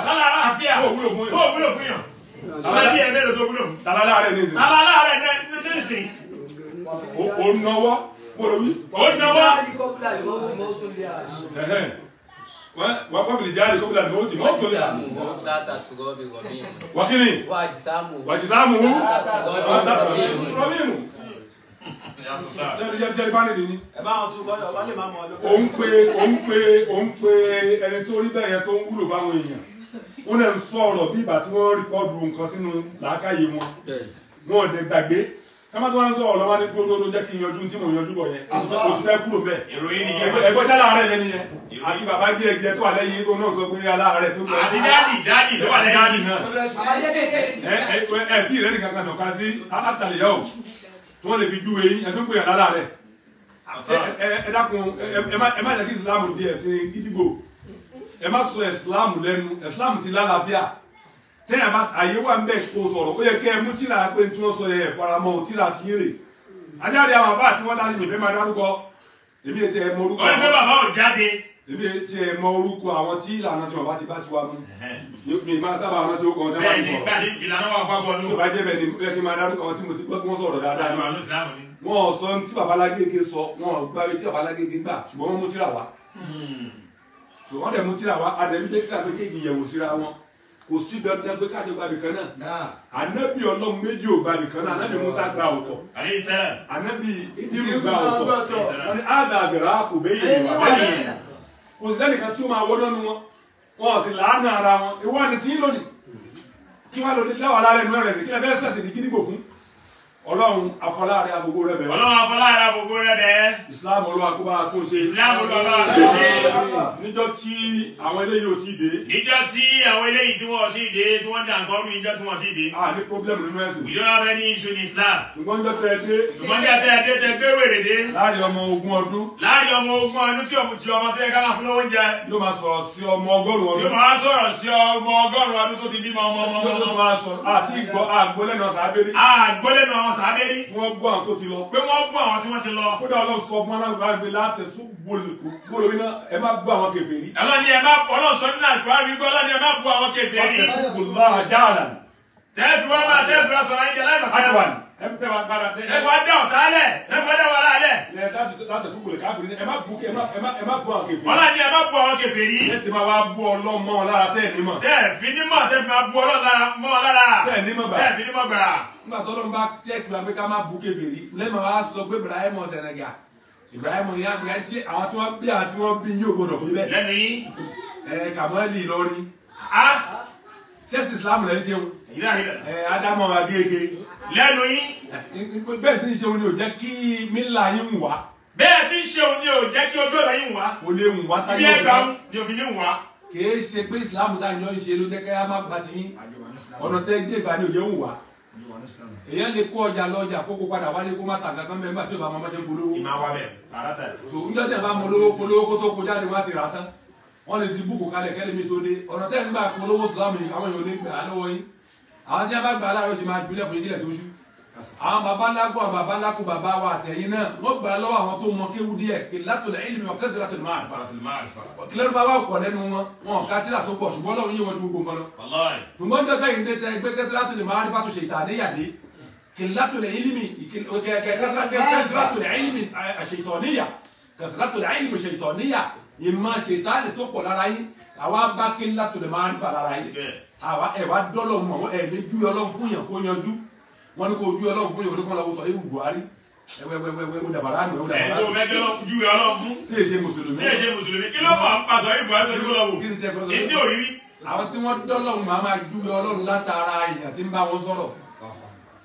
lálàáfíà tó wúlò fún yàn. sọ́dí ẹ̀ mélòó tó wúlò fún. tàlálàárẹ̀ ní ìsìn. tàlálàárẹ̀ ní ìsìn. ó náwó kóró wí. ó náwó. wọ́n fi lè jáde kó bílá lọ́wọ́ tì mọ́ tó yà. wákìlì wàjísàmù rọ́bìmù. jẹ́rìí bá nídìí ni. òun pe ẹni tó rí bẹ́ẹ̀ yẹn tó ń wúlò fáwọn èèyàn. wọ́n lè ń sọ̀rọ̀ bí ìgbà tí wọ́n rìkọ́dù nǹkan sínú làákàyè wọn. wọn ò dé gbàgbé. kámá tó wá ń sọ̀rọ̀ lọ́wọ́ ní dúró jẹ́ kí n yanjú tí mo yanjú bọ̀ yẹn. kò sí fẹ́ kúrò bẹ́ẹ̀. ìròyìn ni ẹgbẹ́ sálà rẹ̀ yẹn nìyẹn. àti bàbá díẹ̀ díẹ̀ tó wà lẹ́yìn tó náà sọ pé aláàárẹ̀ tó. àti dáàdì tó wà lẹ́yìn náà. ẹ tí ìrẹ́nì kankan nọ̀ka sí àtàlẹ́yà o tí wọ́n lè fi ju eyín ẹ tó ń pè yàn láàárẹ̀. ẹ dákun ẹ má jẹ́ kí ìsìlámù di ẹ̀sìn gídígbò ẹ má sọ ìsìlámù lẹ́nu ìsìlámù ti lálàáfíà tẹ́yà bá àyè wà ń bẹ̀ kó sọ̀rọ̀ ó yẹ kẹ́ ẹ mú tíra pé tí wọ́n sọ yẹ faramọ́ tíra tí ń rè ajáde àwọn àbá àti wọ́n dá sí mi fẹ́ máa dárúkọ èmi ètò ẹ̀ mọ orúkọ àwọn ọ̀rẹ́ bàbá ò jáde èmi ètò ẹ̀ mọ orúkọ àwọn tí ìlànà tí wọ́n bá ti bá ti wá mú mi máa sábà àwọn tí ó kọ́ ọ̀dẹ́ bá ti sọ̀rọ̀ bẹ́ẹ̀ ni ìlànà wà pápọ̀ ní. tó bá jẹ́ bẹ́ẹ̀ ni ó yẹ kí n máa dárúkọ àwọn tí mo ti gbọ́ kí wọ́n sọ̀rọ̀ dáadáa ni wọ́n sọ tí babalágége sọ wọ́n gbáwé tí babalágége gbà ṣùgbọ́n wọ́n mú tíra wá wọ́n dẹ̀ mú tíra wá adẹ̀ ń dé tíra méjèèjì yẹ̀wò síra wọn kò sí dandan pé káàdé gbàbí kan náà anabi Ọlọ́run méjì ò gbàbí kan náà anabi Musa gba ọ̀tọ̀ anabi Idiru gba ọ̀tọ̀ wọn ni ada abẹrẹ kò bẹ yẹ wà bẹ́ẹ̀ kò sí ẹnìkan tí ó máa wọdọ nu wọn wọn sì làánà ara wọn ìwọ ni tí ń lónìí kí wọn lòdì lẹwà lára ẹnu rẹ sí kí lè bẹ sẹsẹ ní gidigbo fún Ọlọ́run afọláàrẹ agogo rẹ bẹ́ẹ̀. Ọlọ́run afọláàrẹ agogo rẹ bẹ́ẹ̀. Islam Olúwa kó bá a tún ṣe. Islam Olúwa bá a tún ṣe. níjọ́ tí àwọn eléyìí ò tí ì dé. níjọ́ tí àwọn eléyìí tí wọ́n ti dé tí wọ́n dà nǹkan rú níjọ́ tí wọ́n ti dé. a ní pọ́blẹ́mù nínú ẹ̀sìn. we don't have any issue in Islam. ṣùgbọ́n níjọ́ tẹ́ ẹ dé. ṣùgbọ́n níjọ́ tẹ́ ẹ dé tẹ́ gbé wèrè dé. láàrin ọmọ ogún ọdún. láàrin ọmọ ogún ọdún tí ọmọ tó yẹ ká máa fún lówó oúnjẹ. yóò máa sọ̀rọ̀ sí ọmọ ọgọ́rùn-ún ọdún. yóò máa sọ̀rọ̀ sí ọmọ ọgọ́rùn-ún ọdún tó ti bímọ ọmọ. yóò máa sọ̀rọ̀ àti ìgbọ́ àgbólẹ́nu sàábẹ́rí. àgbólẹ́nu àwọn sàábẹ́rí. wọ́n gbọ́ àwọn tó ti lọ. pé wọ́n gbọ́ àwọn tí wọ́n ti lọ. kódà Ọlọ́run sọ fún aláǹgbá gbé látẹ̀sùn gbólórí náà ẹ má bú àwọn kèfèrí. ọlọ́ni ẹ má Ọlọ́run sọ nínú àgbà wípé ọlọ́ni ẹ má bú àwọn kèfèrí. látẹ̀sùn jáàlà. tẹ́ẹ̀fì wọn máa tẹ́ẹ̀fì wọn sọ̀rọ̀ ayé láì bàtà. ẹ tẹ́ wa gbára tẹ́. ẹ wá dá ọ̀tá lẹ̀ ẹ wá dá wàhálà lẹ̀. látẹ̀sùn gbòlè káàkiri ẹ má bú àwọn kèfèrí. ọlọ́ni ẹ má bú àwọn kèfèrí. ẹ ti máa wá bú ọlọ́mọ lára tẹ́ẹ̀ ní mọ̀. tẹ́ẹ̀fì ní mọ̀ tẹ́ẹ̀fì máa bú ọlọ́mọ lára. tẹ́ẹ̀ ní mọ̀ gbà. tẹ́ẹ̀fì ní mọ̀ gbà. nígbà tó lọ́n bá chẹ́ẹ̀kì wa pé ká má bú kèfèrí lẹ́mọ̀ wá sọ pé Ibrahim Senegal Ibrahim ìyá mi àti àwọn tí wọ́n bí àti wọ́n bí yóò gbọdọ̀ pé bẹ́ẹ̀. lẹ́nu yín. Kàmọ́lì lọ́rí. ṣẹ́sì Islam lẹ́ ṣeun. Ádámọ̀ Agége. lẹ́nu yín. bẹ́ẹ̀ tí ń ṣeun ni ò jẹ́ kí mílà yín wá. bẹ́ẹ̀ tí ń ṣeun ni ò jẹ́ kí ojú ọ̀dọ̀ yín wá. kò lè wá táyé bí ẹgbà ni òfin ní wá. kìí ṣe pé Islam dájọ́ ń ṣe ló jẹ́ kẹ́yà má gba ti yín. ọ̀nà tẹ́ gbé ìgbà ni òye ń wá. èèyàn lè kó ọjà lọ́jà kókó padà wálé kó má ta kankan mẹ́rin bá tí ò bá mọ ọmọdé polówó. ìmọ̀ wa bẹ̀ rárá tẹ̀. níjọ́ tẹ̀ bá mọ polówó kó tó kó jáde wá ti rà tán wọ́n lè ti búkù kalẹ̀ kẹ́lẹ́ mi tó dé ọ̀nà tẹ́ ń gbà polówó Islam yìí àwọn èèyàn lè gbà á lọ́wọ́ yín àwọn tí wọ́n bá gbà á láàárọ̀ sì máa jùlẹ̀ fún ìdílé tó ṣú àwọn baba ńlákù baba wa àtẹ̀yìn náà wọ́n gbà á lọ́wọ́ àwọn tó mọ kéwú díẹ̀ kilatul ilmi wa kasratul ma'rifa kílẹ̀rù bá wà pọ̀ lẹ́nu wọn ká tíra tó pọ̀ ṣùgbọ́n lọ́wọ́ yín wọn ti gbogbo nǹkan lọ. ṣùgbọ́n tó tẹ̀yìn tẹ́ tẹ́ gbé kasratul ma'rifa tó ṣe ìtàníyàdé kilatul ilmi kasratul ilmi ash-shaytaniyya kasratul ilmi ash-shaytaniyya ìmọ̀ ṣètàlẹ̀ tó pọ̀ lára yín àwa bá kilatul ma'rifa lára yín àwa ẹ̀ wá dọ́lọ̀ mọ̀ ẹ̀ lé ju Ọlọ́run fún yàn kó yanjú wọn ní kó ojú Ọlọ́run fún yàn oníkan lọ́wọ́ sọ ewu Buhari ẹwẹ́wẹ́wẹ́ ó dàbàrà àmì ó dàbàrà. ẹ̀ tó mẹ́jọ ju Ọlọ́run fún. tí èsè mùsùlùmí. tí èsè mùsùlùmí kí ló máa ń pàṣọ ewu Buhari lórí kó lọ́wọ́. etí ò rí rí. àwọn tí wọ́n dọ́lọ̀ máa máa ju Ọlọ́run látara èèyàn tí ń bá wọn sọ̀rọ̀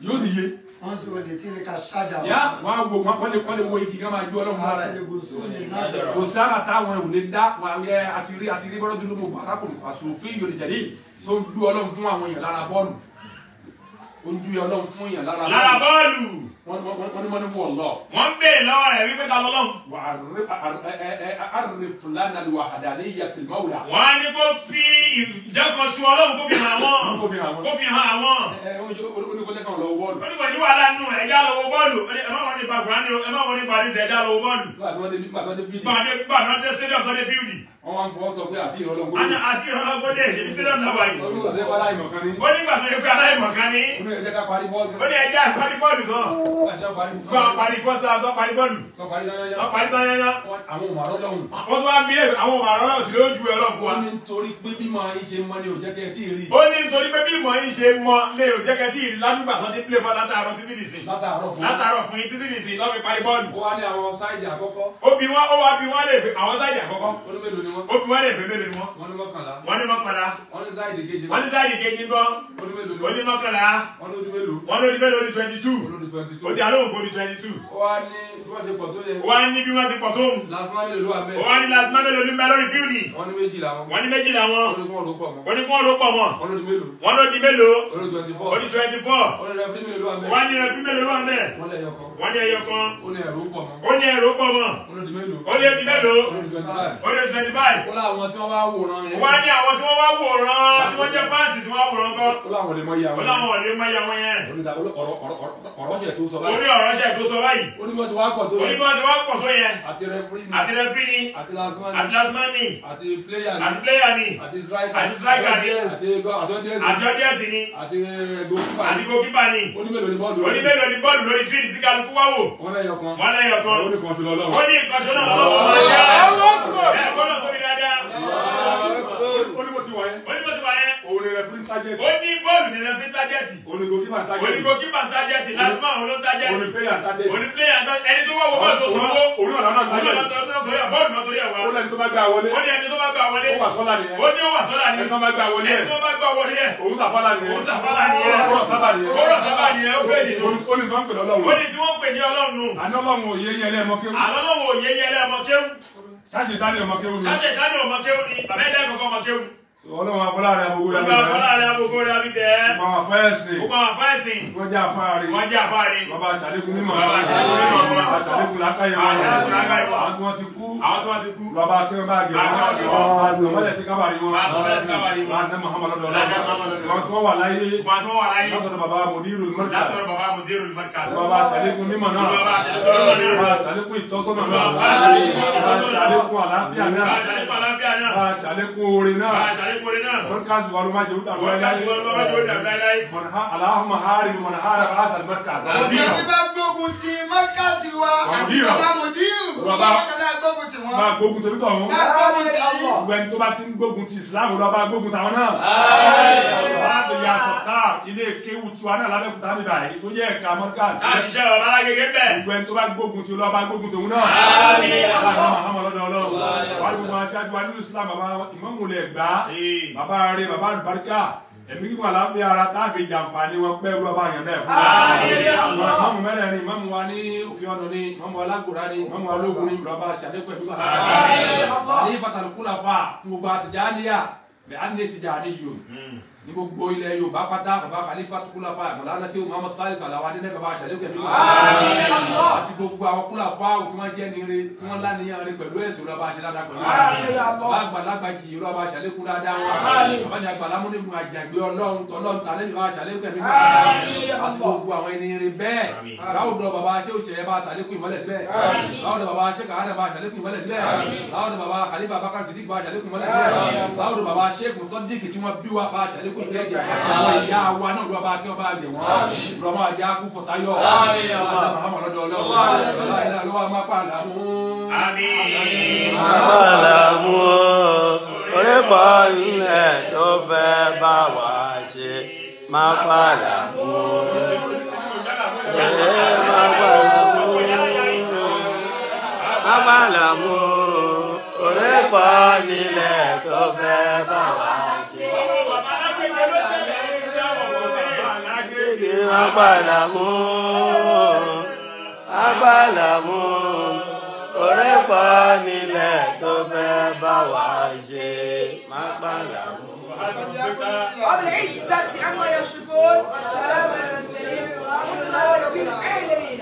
yóò sì yé. انظر لتلك الشجرة yá wọ́n á wo wọ́n lè wo igi kan máa ju ọlọ́run lára ذات ẹ̀ الغصون النضرة kò sára táwọn ò lè dá wọn yẹ àti rí bọ́lá dúró mọ́ arákùnrin àsòfin yòlì jẹ̀lé tó ń ju ọlọ́run fún àwọn èèyàn lára bọ́ọ̀lù ó ń ju ọlọ́run fún èèyàn lára bọ́ọ̀lù. wọ́n ní wọ́n lọ. wọ́n ń béèrè lọ́wọ́ rẹ̀ wípé ta lọ́lọ́run. àrùn fúlànà lè wà àdáni yàtìl mọ́wùlà. wọ́n á ní kó fi ìjẹ́kọ̀ọ́sù ọlọ́run kó fi hàn wọ́n. kó fi hàn àwọn. oníkọ́lẹ́ kan lọ bọ́ọ̀lù. oníkọ̀ ní wàhálà nù ẹ̀já lọ́wọ́ bọ́ọ̀lù. ẹ má wọ́n ní ba Kùránì ẹ má wọ́n ní ba àdìsẹ́ ẹ̀já lọ́wọ́ bọ́ọ̀lù. gbàdúrà stadium tó dé fíìdì. wọ́n wá ń fọwọ́ tọ pé àti ìrọ̀lọ́gbó. àti ìrọ̀lọ́gbó dé èsì stadium náà wáyé. ó ní aláìmọ̀kan ní. ó ní ìgbà tó yẹ pé aláìmọ̀kan ní. ó ní ẹ̀jẹ̀ ká parí bọ́ọ̀lù. ó ní ẹ̀jẹ̀ àparí bọ́ọ̀lù gan. gba parí fọ́sà tó parí bọ́ọ̀lù. tó parí tán yányá. àwọn òmàrọ́ lọ́hùn. wọ́n tún wá bí àwọn òmàrọ́ lọ́hùn sí ló ju ẹ lọ́hùn fún wa. ó ní nítorí pé bímọ yín ṣe mọ ni ò jẹ́ kẹ́ ẹ tí ì rí. ó ní nítorí pé bímọ yín ṣe mọ lè ò jẹ́ kẹ́ tí ì rí ládùúgbà tó ti pílẹ̀ fọ́ látàárọ̀ títí nìsín. látàárọ̀ fún yín títí nìsín lọ́ fi parí bọ́ọ̀lù. ó wá ní àwọn sáìdì àkọ́kọ́. ó wá bí wọ́n lè fẹ́ àwọn sáìdì àkọ́kọ́. ó ní mélòó ni wọ́n. ó bí wọ́n lè fẹ́ mélòó ni wọ́n. wọ́n ní mọ́kànlá. wọ́n ní mọ́kànlá. wọ́n ní sáìdì kejì. wọ́n ní sáìdì kejì gan. ó ní mélòó ni ó ní mọ́kànlá. wọ́n ní mélòó. wọ́n ní mélòó ní 22. ó ní 22. ó di alóhùn kó ní 22. ó wá ní bí wọ́n ṣe pọ̀ tó yẹ. ó wá ní bí wọ́n ti pọ̀ tó ń. lásìmọ́ mélòó ló wà bẹ́ẹ̀. ó wá ní lásìmọ́ mélòó ní bẹ́ẹ̀ lórí fíìlì. wọ́n ní méjìlá wọn. wọ́n ní méjìlá wọn. ó ní kí wọ́n ló pọ̀ mọ́. ó ní kí wọ́n ló pọ̀ mọ́. wọ́n ló di mélòó. wọ́n ló di mélòó. ó ní 24. ó ní 24. ó ní rẹfí mélòó wà bẹ́ẹ̀. wọ́n ní rẹfí mélòó wà bẹ́ẹ̀. wọ́n lẹ̀ yọkan. wọ́n ní ẹyọ kan. ó ní ẹ̀rọ pọ̀ mọ́. ó ní ẹ̀rọ pọ̀ mọ́. ó ní di mélòó. ó ní di mélòó. ó ní 25. ó ní 25. ó láwọn tí wọ́n wá wòran yẹn. wọ́n á ní àwọn tí wọ́n wá wòran tí wọ́n jẹ́ fáǹsì tí wọ́n wá wòran kọ́. ó láwọn lè mọ iye àwọn ó yẹn. láwọn lè mọ iye àwọn yẹn. ọ̀rọ̀ ṣẹ̀ tó sọ ó báyìí. ní ọ̀rọ̀ ṣẹ̀ tó sọ báyìí. ó ní bí wọ́n ti wá pọ̀ tó ó ní bí wọ́n ti wá pọ̀ tó yẹn. àti rẹfúrí ni. àti rẹfúrí ni. àti lásìmọ́ni. àti lásìmọ́ni. àti pléyà ni. àti pléyà ni. àti striker. àti striker ni. àti ọdíẹ̀sì ni. àti goalkeeper. àti goalkeeper ni. ó ní mélòó ni bọ́ọ̀lù. ó ní mélòó ni bọ́ọ̀lù lórí fíìlì tí kálukú wá wò. wọ́n lẹ́yọ̀ kan. wọ́n lẹ́yọ̀ kan. ó ní kan ṣoṣo lọ́wọ́. ó ní kan ṣoṣo lọ́wọ́. ẹ gbọ́dọ̀ tóbi dáadáa. ó ní bó ti wà yẹn. ó ní bó ti wà yẹn. òun ni rẹfúrí tájẹ́tì. ó ní bọ́ọ̀lù ní rẹfúrí tájẹ́tì. ó ní goalkeeper tájẹ́tì. ó ní goalkeeper tájẹ́tì. lásìmọ́ òun ló tájẹ́tì. ó ní player tájẹ́tì. ó ní player tájẹ́tì. ẹni tó wá wo bọ́ọ̀lù tó sanwó. òun náà lọ́nà tájẹ́tì. bọ́ọ̀lù náà torí ẹ̀ wá. ó lẹ́ni tó bá gbà wọlé. ó ní ẹni tó bá gbà wọlé. ó wà sọ́lá nìyẹn. ó ní ó wà sọ́lá nìyẹn. ẹni tó bá gbà wọlé. ẹni tó bá gbà wọlé ẹ̀. òun sàfàlà nìyẹn. òun sàfàlà nìyẹn. ó rọ̀ sábà nìyẹn. ó rọ̀ sábà nìyẹn. ó fẹ́ nìyẹn. ó ní tí wọ́n pè lọ́lọ́run. ó ní tí wọ́n pè ní ọlọ́run nù. àná ọlọ́run òye yẹn lẹ́ẹ̀mọ́ kéwù. àná ọlọ́run òye yẹn lẹ́ẹ̀mọ́ kéwù. sáṣẹ ìtàlẹ̀ ọmọ kéwù ni. sáṣẹ ìtàlẹ̀ ọmọ kéwù ni. bàbá ẹ̀dá ìkọ̀kọ̀ ọmọ kéwù. ọlọ́run afọlá rẹ̀ abogo rẹ̀ bàbá afọlá rẹ̀ abogo rẹ̀ abibẹ̀. gbogbo àwọn afẹ́ẹ̀sìn. gbogbo àwọn afẹ́ẹ̀sìn. wọ́n jẹ́ afáàrí. wọ́n jẹ́ afáàrí. bàbá àṣàlékún mímọ́. bàbá àṣàlékún mímọ́. bàbá àṣàlékún lákàyè wọn. àṣàlékún lákàyè wọn. àwọn tí wọ́n ti kú. àwọn tí wọ́n ti kú. bàbá akẹ́wọ́n bá gẹ̀ wọ́n. àgbọ̀mọ́lẹ̀ sí kábàárì wọn. àgbọ̀mọ́lẹ̀ sí kábàárì wọn. láti Muhammadu lọ́dọ̀. àwọn tí wọ́n wà láyé. látọ̀dọ̀ bàbá Mudirul Markaz. látọ̀dọ̀ bàbá Mudirul Markaz. bàbá àṣàlékún mímọ́ náà. bàbá àṣàlékún ìtọ́sọ́nà náà. bàbá àṣàlékún àlàáfíà náà. bàbá àṣàlékún oore náà. Markaz wa ló máa jẹ́ òtà lọ́wọ́ láyé. Allahumma harib man haraba asal Markaz. ẹni bá gbógun ti Markaz wa àti bàbá Mudiru. bàbá kàdá gbógun ti wọn. bá gbógun torí tọ̀ wọn. bá gbógun ti yìí. ìwẹ̀ni tó bá ti ń gbógun ti Islam lọ bá gbógun tàwọn náà. láti ya sọ̀tà ilé kéwù tiwa náà lábẹ́kúta mi báyìí tó yẹ ẹ̀ka Markaz. àṣìṣe ọ̀rọ̀ alágége bẹ́ẹ̀. ìwẹ̀ni tó bá gbógun ti lọ bá gbógun tòun náà. aláàbò Muhammad lọ́dọ̀ Ọlọ́run. wà á gbogbo aṣáájú wa nínú Islam bàbá ìmọ̀mùlẹ̀ gbá. bàbá rẹ̀ bàbá àlùbáríkà ẹ̀mí kíkọ́ àlàáfíà ara táàbí jàǹfààní wọn pẹ́ wúlọ́ bá yàn bẹ́ẹ̀ fún wa. mọ́mú mẹ́rẹ̀ẹ̀rin mọ́mú wa ní òfin ọ̀nà ni mọ́mú alágbòrá ni mọ́mú alógun ni ìrọ̀bá ṣàlékún ẹ̀mí wà lára. ní pàtàkì kúlà fa gbogbo Tijaniya bẹ́ẹ̀ á ní Tijani yòó ní gbogbo ilẹ̀ Yorùbá pátá bàbá Khalifa kúlà fa Mọ̀lánà sí Muhammad Salisu Alawade ní bàbá ṣàlékún ẹ̀mí wà lára. àti gbogbo àwọn kúlà fa òtún wọn jẹ́ nire tí wọ́n láníyàn rẹ pẹ̀lú ẹ̀sìn ìrọ̀bá ṣe dáadáa pẹ̀lú àgbàlagbà jì ìrọ̀bá ṣàlékún dáadáa wọn. bàbá ní àgbàlámú nínú àjàgbé Ọlọ́run tọ́lọ́run tà lẹ́nu wa ṣàlékún ẹ̀mí wà àti gbogbo àwọn ẹni rẹ bẹ́ẹ̀ láwùjọ bàbá ṣé òṣèré bá tàlékún ìmọ́lẹ̀ síbẹ̀ láwùjọ bàbá ṣé kàhánà bá ṣàlékún ìmọ́lẹ̀ síbẹ̀ láwùjọ bàbá Khalifa Abubakar Siddiq bá ṣàlékún ìmọ́lẹ̀ síbẹ̀ láwùjọ bàbá Sheikh Sodiq tí wọ́n bí wa bá ṣàlékún ìkẹ́jẹ àwọn ìyá wa náà lọ́ba kí wọ́n bá gbẹ̀ wọ́n lọ́mọ àjẹ́ akú fọ̀tayọ̀ Àbàlàmú orípọ̀ ilẹ̀ tó fẹ́ bá wa ṣe má pàlàmú. Àbàlàmú orípọ̀ ilẹ̀ tó fẹ́ bá wa ṣe má pàlàmú. pàlàmù orí pọ̀ nílẹ̀ tó fẹ́ bá wa ṣe má pàlàmù. وبالعزة عما يصفون والسلام على المرسلين والحمد لله رب العالمين.